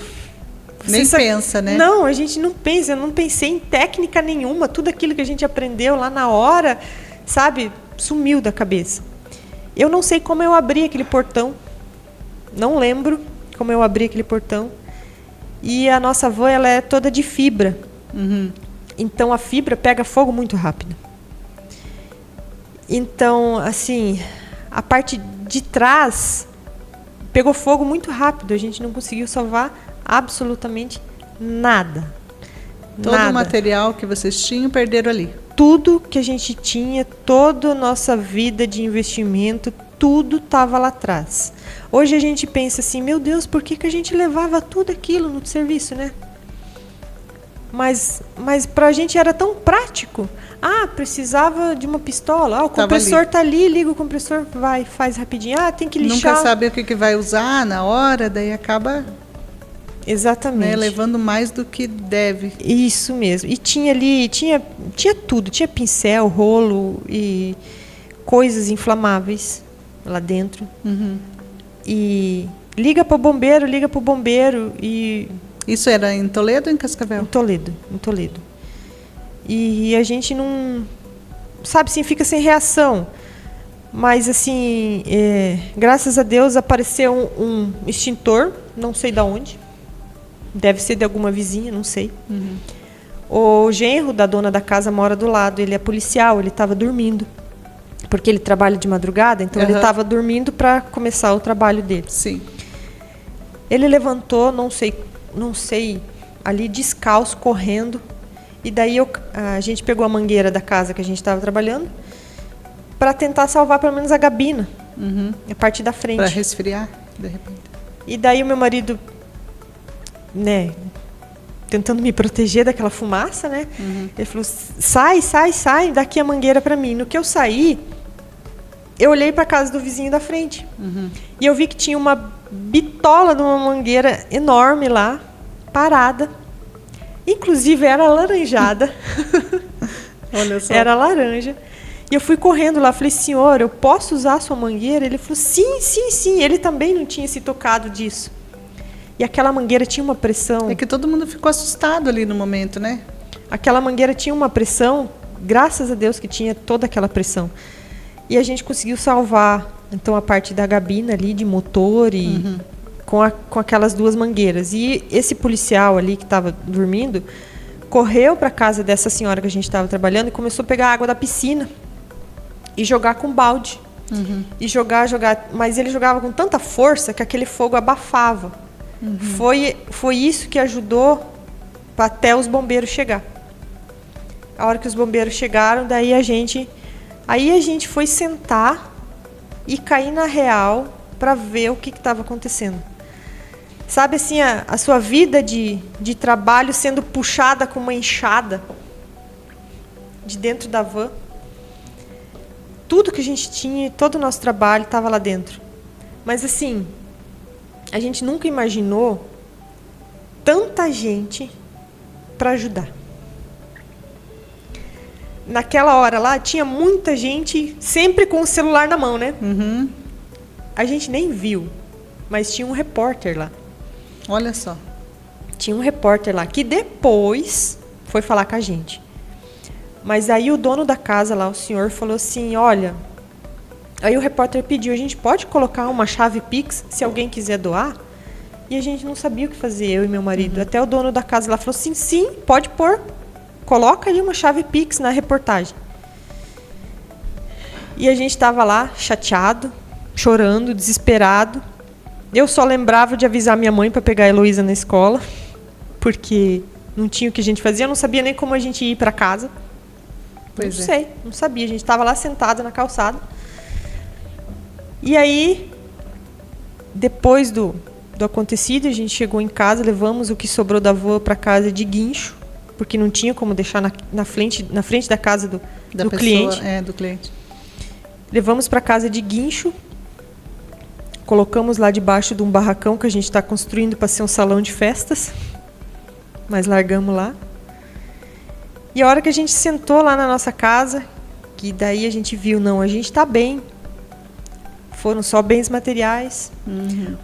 Nem pensa, né?
Não, a gente não pensa. Eu não pensei em técnica nenhuma. Tudo aquilo que a gente aprendeu lá na hora, sabe? Sumiu da cabeça. Eu não sei como eu abri aquele portão. Não lembro como eu abri aquele portão. E a nossa van, ela é toda de fibra. Então, a fibra pega fogo muito rápido. Então, assim, a parte de trás pegou fogo muito rápido. A gente não conseguiu salvar absolutamente nada.
Todo o material que vocês tinham, perderam ali.
Tudo que a gente tinha, toda a nossa vida de investimento, tudo estava lá atrás. Hoje a gente pensa assim, meu Deus, por que a gente levava tudo aquilo no serviço, né? Mas para a gente era tão prático. Precisava de uma pistola. O compressor está ali, liga o compressor, vai, faz rapidinho. Tem que lixar.
Nunca sabe o que vai usar na hora, daí acaba...
Exatamente.
Né, levando mais do que deve.
Isso mesmo. E tinha ali, tinha tudo. Tinha pincel, rolo e coisas inflamáveis lá dentro. E liga para o bombeiro. E
isso era em Toledo ou em Cascavel?
Em Toledo. E a gente não... Sabe, assim, fica sem reação. Mas, assim, graças a Deus apareceu um extintor, não sei de onde. Deve ser de alguma vizinha, não sei. O genro da dona da casa mora do lado. Ele é policial, ele estava dormindo. Porque ele trabalha de madrugada, então ele estava dormindo para começar o trabalho dele.
Sim.
Ele levantou, não sei, ali descalço, correndo. E daí a gente pegou a mangueira da casa que a gente estava trabalhando para tentar salvar pelo menos a gabina, a parte da frente.
Para resfriar, de repente.
E daí o meu marido, né, tentando me proteger daquela fumaça, né? Ele falou, sai, daqui a mangueira para mim. No que eu saí, eu olhei para a casa do vizinho da frente. E eu vi que tinha uma bitola de uma mangueira enorme lá, parada. Inclusive, era alaranjada.
Olha só.
Era laranja. E eu fui correndo lá, falei, senhor, eu posso usar a sua mangueira? Ele falou, sim, sim, sim. Ele também não tinha se tocado disso. E aquela mangueira tinha uma pressão.
É que todo mundo ficou assustado ali no momento, né?
Aquela mangueira tinha uma pressão, graças a Deus que tinha toda aquela pressão. E a gente conseguiu salvar, então, a parte da gabina ali, de motor, e com aquelas 2 mangueiras. E esse policial ali que estava dormindo, correu para a casa dessa senhora que a gente estava trabalhando e começou a pegar água da piscina e jogar com balde. E jogar. Mas ele jogava com tanta força que aquele fogo abafava. Foi isso que ajudou até os bombeiros chegar. A hora que os bombeiros chegaram, daí a gente foi sentar e cair na real para ver o que estava acontecendo. Sabe assim, a sua vida de trabalho sendo puxada com uma enxada de dentro da van. Tudo que a gente tinha, todo o nosso trabalho estava lá dentro. Mas assim, a gente nunca imaginou tanta gente para ajudar. Naquela hora lá, tinha muita gente sempre com o celular na mão, né? A gente nem viu, mas tinha um repórter lá.
Olha só.
Tinha um repórter lá que depois foi falar com a gente. Mas aí o dono da casa lá, o senhor, falou assim, olha... Aí o repórter pediu, a gente pode colocar uma chave Pix se alguém quiser doar? E a gente não sabia o que fazer, eu e meu marido. Até o dono da casa lá falou assim, sim, pode pôr. Coloca ali uma chave Pix na reportagem. E a gente estava lá, chateado, chorando, desesperado. Eu só lembrava de avisar minha mãe para pegar a Heloísa na escola, porque não tinha o que a gente fazia, eu não sabia nem como a gente ia para casa. Não sabia, a gente estava lá sentada na calçada. E aí, depois do acontecido, a gente chegou em casa, levamos o que sobrou da van para casa de guincho, porque não tinha como deixar na frente da casa do cliente.
Do cliente.
Levamos para casa de guincho, colocamos lá debaixo de um barracão que a gente está construindo para ser um salão de festas, mas largamos lá. E a hora que a gente sentou lá na nossa casa, que daí a gente viu, não, a gente está bem. Foram só bens materiais.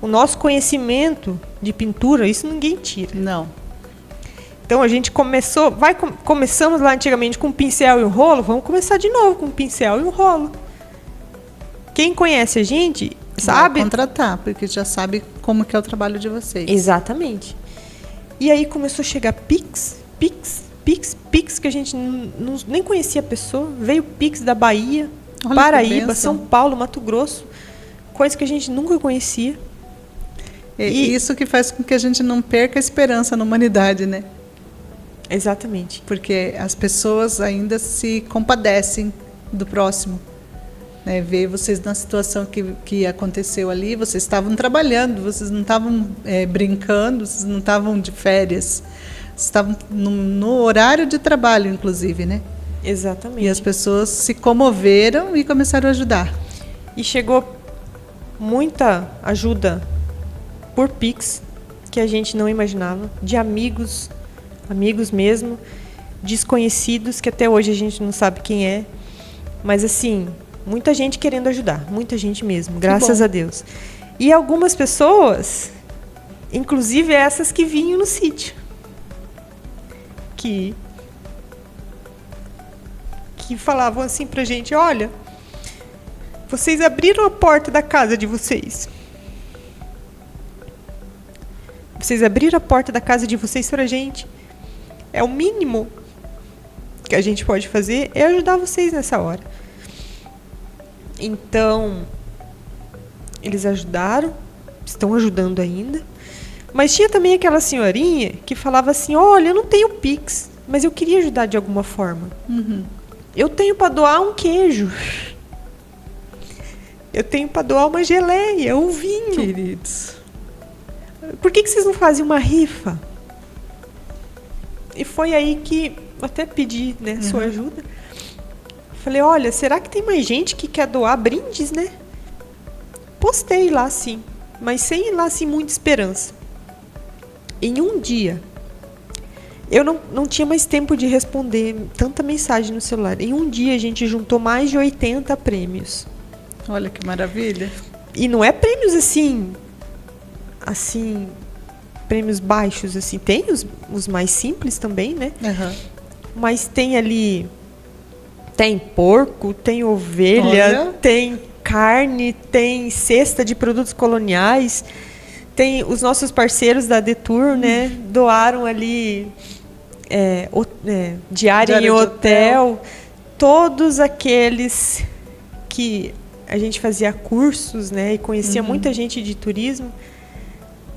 O nosso conhecimento de pintura, isso ninguém tira.
Não.
Então a gente começamos lá antigamente com um pincel e um rolo, vamos começar de novo com um pincel e um rolo. Quem conhece a gente sabe...
Vai contratar, porque já sabe como que é o trabalho de vocês.
Exatamente. E aí começou a chegar Pix, que a gente nem conhecia a pessoa. Veio Pix da Bahia,
Olha,
Paraíba, São Paulo, Mato Grosso. Coisa que a gente nunca conhecia.
E isso que faz com que a gente não perca a esperança na humanidade, né?
Exatamente.
Porque as pessoas ainda se compadecem do próximo. Né? Ver vocês na situação que aconteceu ali, vocês estavam trabalhando, vocês não estavam brincando, vocês não estavam de férias. Vocês estavam no horário de trabalho, inclusive, né?
Exatamente.
E as pessoas se comoveram e começaram a ajudar.
E chegou muita ajuda por Pix, que a gente não imaginava, de amigos mesmo, desconhecidos, que até hoje a gente não sabe quem é. Mas, assim, muita gente querendo ajudar, muita gente mesmo, graças a Deus. E algumas pessoas, inclusive essas que vinham no sítio, que falavam assim pra gente, olha, vocês abriram a porta da casa de vocês. Vocês abriram a porta da casa de vocês pra gente. É o mínimo que a gente pode fazer é ajudar vocês nessa hora. Então, eles ajudaram, estão ajudando ainda. Mas tinha também aquela senhorinha que falava assim, olha, eu não tenho Pix, mas eu queria ajudar de alguma forma. Eu tenho para doar um queijo. Eu tenho para doar uma geleia, um vinho.
Queridos.
Por que vocês não fazem uma rifa? E foi aí que eu até pedi, né, sua ajuda. Falei, olha, será que tem mais gente que quer doar brindes, né? Postei lá, sim. Mas sem ir lá, assim, muita esperança. Em um dia, Eu não tinha mais tempo de responder tanta mensagem no celular. Em um dia a gente juntou mais de 80 prêmios.
Olha que maravilha.
E não é prêmios assim, prêmios baixos, assim. Tem os mais simples também, né?
Uhum.
Mas tem ali, tem porco, tem ovelha,
Olha.
tem carne, tem cesta de produtos coloniais. Tem os nossos parceiros da Detour, né? Doaram ali diária em
de
hotel. Todos aqueles que a gente fazia cursos, né? E conhecia muita gente de turismo.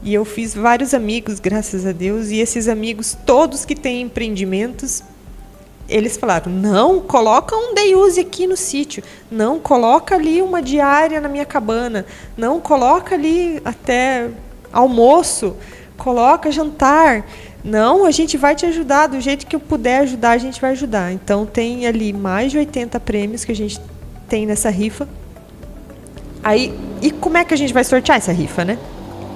E eu fiz vários amigos, graças a Deus. E esses amigos, todos que têm empreendimentos, eles falaram, não, coloca um day use aqui no sítio. Não, coloca ali uma diária na minha cabana. Não, coloca ali até almoço. Coloca jantar. Não, a gente vai te ajudar. Do jeito que eu puder ajudar, a gente vai ajudar. Então, tem ali mais de 80 prêmios que a gente tem nessa rifa. Aí, e como é que a gente vai sortear essa rifa, né?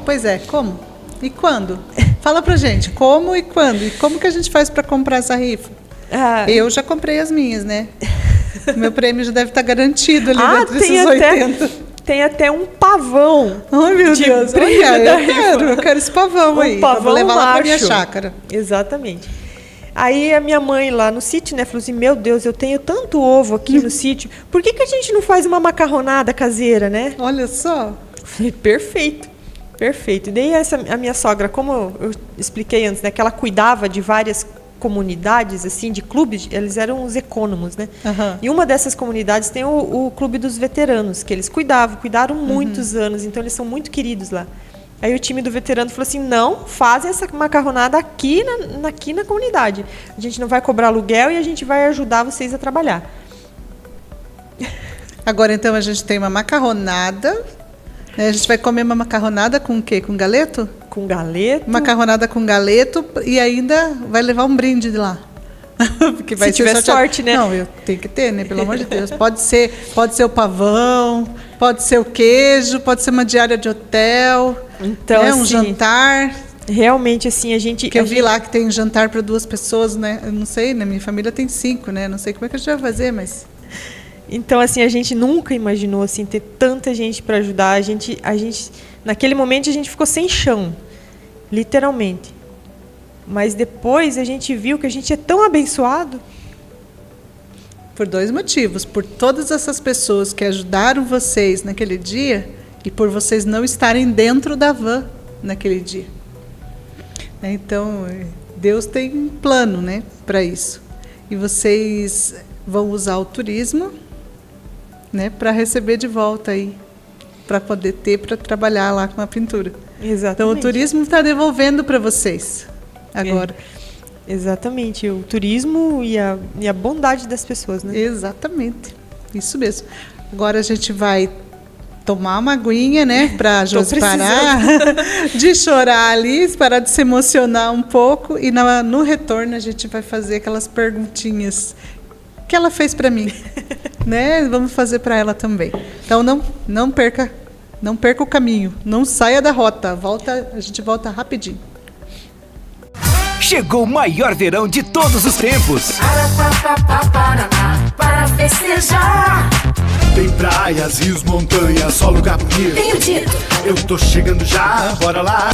Pois é, como? E quando? Fala pra gente, como e quando? E como que a gente faz para comprar essa rifa? Eu já comprei as minhas, né? Meu prêmio já deve estar garantido ali dentro desses 80.
Tem até um pavão.
Oh, meu
de
Deus,
prêmio
olha,
da
eu quero esse pavão aí.
pavão
Vou levar lá pra minha
macho.
chácara.
Exatamente. Aí a minha mãe lá no sítio, né, falou assim, meu Deus, eu tenho tanto ovo aqui no sítio, por que a gente não faz uma macarronada caseira, né?
Olha só.
Eu falei, perfeito. E daí a minha sogra, como eu expliquei antes, né, que ela cuidava de várias comunidades, assim, de clubes, eles eram os econômicos, né?
Uhum.
E uma dessas comunidades tem o Clube dos Veteranos, que eles cuidaram muitos anos, então eles são muito queridos lá. Aí o time do veterano falou assim, não, fazem essa macarronada aqui na comunidade. A gente não vai cobrar aluguel e a gente vai ajudar vocês a trabalhar.
Agora, então, a gente tem uma macarronada, né? A gente vai comer uma macarronada com o quê? Com galeto?
Com galeto.
Macarronada com galeto e ainda vai levar um brinde de lá. Porque vai
Se tiver
sorteado.
sorte, né?
Não, eu tenho que ter, né? Pelo amor de Deus. Pode ser o pavão, pode ser o queijo, pode ser uma diária de hotel,
Então,
né?
assim,
Um jantar.
realmente, assim, a gente...
Que eu vi lá que tem jantar para 2 pessoas, né? Eu não sei, na minha família tem 5, né? Não sei como é que a gente vai fazer, mas...
Então, assim, a gente nunca imaginou, assim, ter tanta gente para ajudar. A gente, naquele momento, a gente ficou sem chão, literalmente. Mas depois a gente viu que a gente é tão abençoado.
Por 2 motivos. Por todas essas pessoas que ajudaram vocês naquele dia e por vocês não estarem dentro da van naquele dia. Então, Deus tem um plano, né, para isso. E vocês vão usar o turismo, né, para receber de volta aí, para poder ter para trabalhar lá com a pintura.
Exatamente.
Então, o turismo está devolvendo para vocês agora.
Exatamente. O turismo e a bondade das pessoas, né?
Exatamente. Isso mesmo. Agora a gente vai tomar uma aguinha, né, para Josi parar de chorar ali, parar de se emocionar um pouco e no retorno a gente vai fazer aquelas perguntinhas que ela fez para mim, né? Vamos fazer para ela também. Então não perca o caminho, não saia da rota. A gente volta rapidinho.
Chegou o maior verão de todos os tempos.
Paraná, para festejar.
Tem praias, rios, montanhas, só lugar bonito.
Tenho dito.
Eu tô chegando já, bora lá.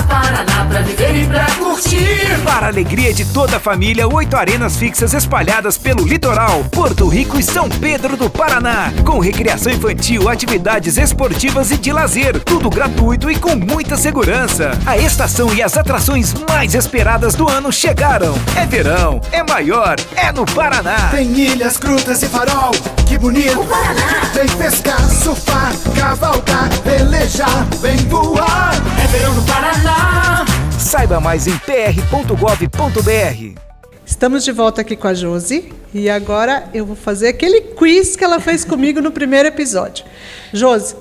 Paraná, pra viver e pra curtir.
Para a alegria de toda a família, 8 arenas fixas espalhadas pelo litoral, Porto Rico e São Pedro do Paraná. Com recreação infantil, atividades esportivas e de lazer. Tudo gratuito e com muita segurança. A estação e as atrações mais esperadas do ano chegaram. É verão, é maior, é no Paraná.
Tem ilhas, grutas e farol, que bonito. Vem pescar, surfar, cavalgar, velejar, vem voar.
É verão no Paraná.
Saiba mais em pr.gov.br.
Estamos de volta aqui com a Josi e agora eu vou fazer aquele quiz que ela fez comigo no primeiro episódio. Josi,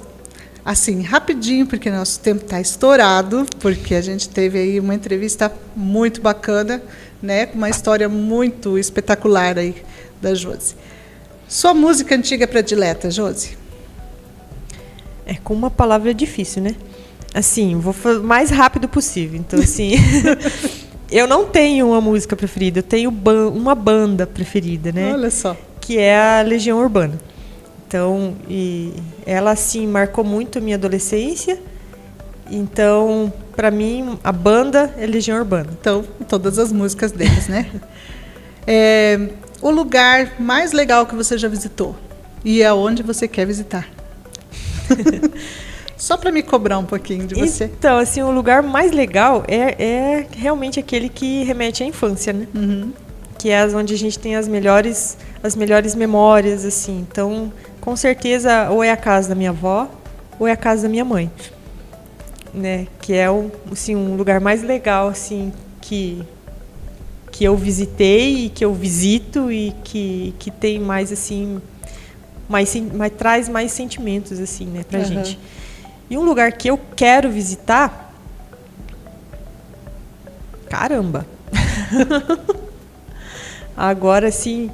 assim, rapidinho, porque nosso tempo está estourado, porque a gente teve aí uma entrevista muito bacana, né, com uma história muito espetacular aí da Josi. Sua música antiga predileta, Josi?
É com uma palavra difícil, né? Assim, vou fazer o mais rápido possível. Então, assim, eu não tenho uma música preferida, eu tenho uma banda preferida, né?
Olha só.
Que é a Legião Urbana. Então, e ela, assim, marcou muito a minha adolescência. Então, para mim, a banda é Legião Urbana.
Então, todas as músicas deles, né? O lugar mais legal que você já visitou? E aonde você quer visitar? Só para me cobrar um pouquinho de você.
Então, assim, o lugar mais legal é realmente aquele que remete à infância, né?
Uhum.
Que é onde a gente tem as melhores memórias, assim. Então, com certeza, ou é a casa da minha avó, ou é a casa da minha mãe, né? Que é assim, um lugar mais legal, assim, que eu visitei e que eu visito e que tem mais, assim, traz mais sentimentos, assim, né, pra gente. E um lugar que eu quero visitar... Caramba! Agora sim,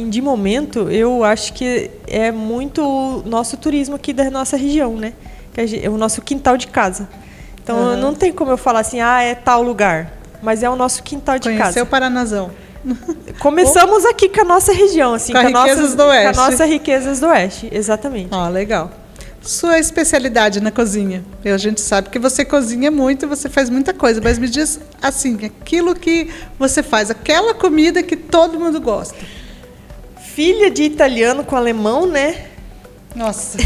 de momento, eu acho que é muito o nosso turismo aqui da nossa região, né? Que é o nosso quintal de casa. Então, não tem como eu falar assim, é tal lugar. Mas é o nosso quintal de casa.
Conheceu o Paranazão.
Começamos aqui com a nossa região, assim,
com as riquezas do Oeste.
Com as nossas riquezas do Oeste, exatamente.
Legal. Sua especialidade na cozinha? A gente sabe que você cozinha muito, você faz muita coisa, mas me diz assim, aquilo que você faz, aquela comida que todo mundo gosta.
Filha de italiano com alemão, né?
Nossa.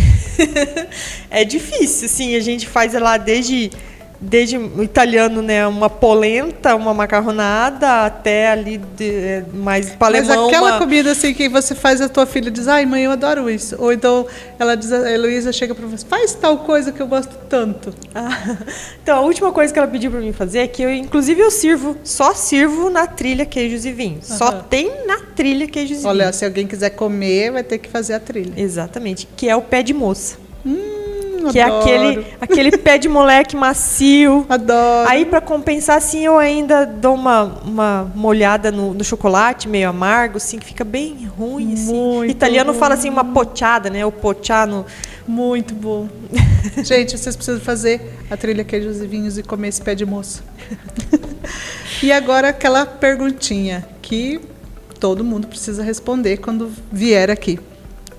É difícil, assim, a gente faz lá desde o italiano, né, uma polenta, uma macarronada, até ali mais para alemão.
Mas aquela comida assim que você faz, a tua filha diz, mãe, eu adoro isso. Ou então ela diz, a Heloísa chega para você, faz tal coisa que eu gosto tanto.
Então, a última coisa que ela pediu para mim fazer é que eu só sirvo na trilha queijos e vinhos. Só tem na trilha queijos e vinhos.
Olha, se alguém quiser comer, vai ter que fazer a trilha.
Exatamente, que é o pé de moça.
Que
adoro. É aquele pé de moleque macio.
Adoro.
Aí, para compensar, assim, eu ainda dou uma molhada no chocolate, meio amargo, assim, que fica bem ruim, assim.
Muito
Italiano
ruim.
fala assim, uma pochada, né? O pochá.
Muito bom. Gente, vocês precisam fazer a trilha queijos e vinhos e comer esse pé de moça. E agora aquela perguntinha que todo mundo precisa responder quando vier aqui.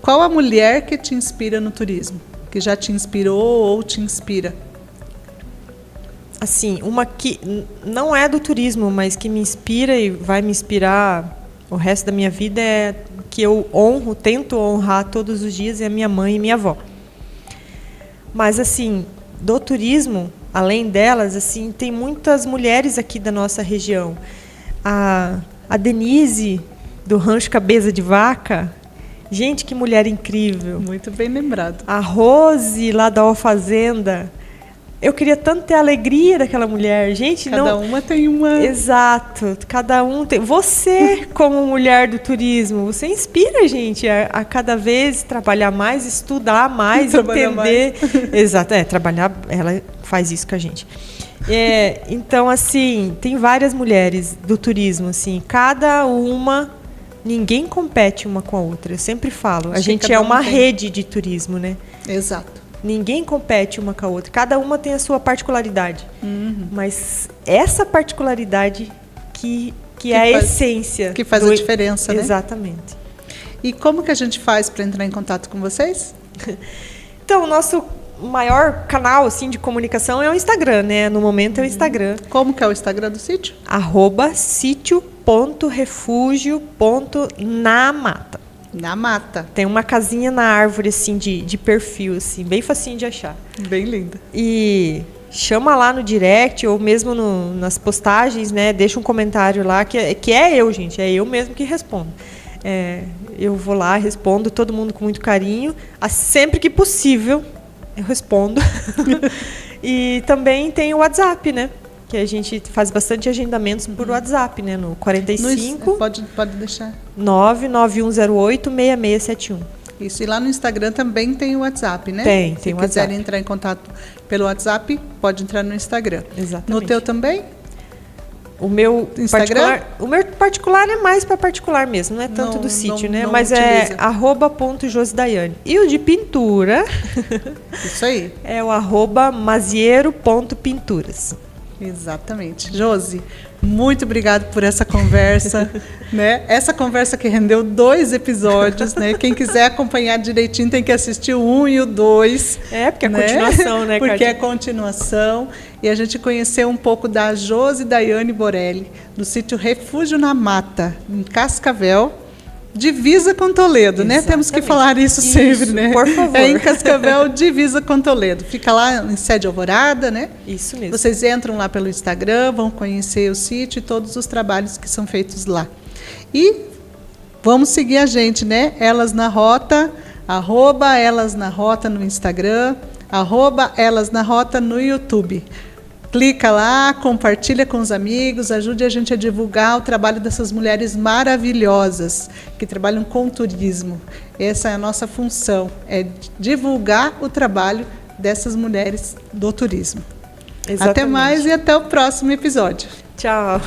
Qual a mulher que te inspira no turismo? Que já te inspirou ou te inspira?
Assim, uma que não é do turismo, mas que me inspira e vai me inspirar o resto da minha vida, é que eu tento honrar todos os dias, é a minha mãe e minha avó. Mas, assim, do turismo, além delas, assim, tem muitas mulheres aqui da nossa região. A Denise, do Rancho Cabeça de Vaca. Gente, que mulher incrível.
Muito bem lembrado.
A Rose, lá da Fazenda. Eu queria tanto ter a alegria daquela mulher. Gente,
Cada uma tem uma...
Exato. Cada um tem... Você, como mulher do turismo, você inspira a gente a cada vez trabalhar mais, estudar mais, entender. Mais. Exato. Trabalhar... Ela faz isso com a gente. Então, assim, tem várias mulheres do turismo, assim. Cada uma... Ninguém compete uma com a outra. Eu sempre falo. A gente é uma rede de turismo, né?
Exato.
Ninguém compete uma com a outra. Cada uma tem a sua particularidade. Mas essa particularidade que é a essência.
Que faz a diferença, né?
Exatamente.
E como que a gente faz para entrar em contato com vocês?
Então, o nosso maior canal assim, de comunicação é o Instagram, né? No momento é o Instagram.
Como que é o Instagram do sítio?
@sitio.refugio.namata.
Na mata.
Tem uma casinha na árvore, assim, de perfil, assim, bem facinho de achar.
Bem linda.
E chama lá no direct, ou mesmo nas postagens, né? Deixa um comentário lá, que é eu, gente. É eu mesmo que respondo. Eu vou lá, respondo, todo mundo com muito carinho. Sempre que possível, eu respondo. E também tem o WhatsApp, né? Que a gente faz bastante agendamentos por WhatsApp, né? No 45...
Pode deixar.
99108-6671.
Isso. E lá no Instagram também tem o WhatsApp, né?
Tem
Se
WhatsApp.
quiserem entrar em contato pelo WhatsApp, pode entrar no Instagram.
Exatamente.
No teu também?
O meu
Instagram?
particular é mais para particular mesmo, não é tanto do sítio, né? Mas
utiliza.
é @josidaiane. E o de pintura
Isso aí.
é o @maziero.pinturas.
Exatamente. Josi, muito obrigado por essa conversa, né? Essa conversa que rendeu 2 episódios, né? Quem quiser acompanhar direitinho tem que assistir o 1 e o 2.
Porque é continuação, né,
Porque
Cátia?
é continuação. E a gente conheceu um pouco da Josi Daiane Borelli, do sítio Refúgio na Mata, em Cascavel, divisa com Toledo, né? Temos que falar isso sempre, né?
Por favor.
É em Cascavel, divisa com Toledo. Fica lá em Sede Alvorada, né?
Isso mesmo.
Vocês entram lá pelo Instagram, vão conhecer o sítio e todos os trabalhos que são feitos lá. E vamos seguir a gente, né? Elas na Rota, @Elas na Rota no Instagram, @Elas na Rota no YouTube. Clica lá, compartilha com os amigos, ajude a gente a divulgar o trabalho dessas mulheres maravilhosas que trabalham com turismo. Essa é a nossa função, é divulgar o trabalho dessas mulheres do turismo.
Exatamente.
Até mais e até o próximo episódio.
Tchau.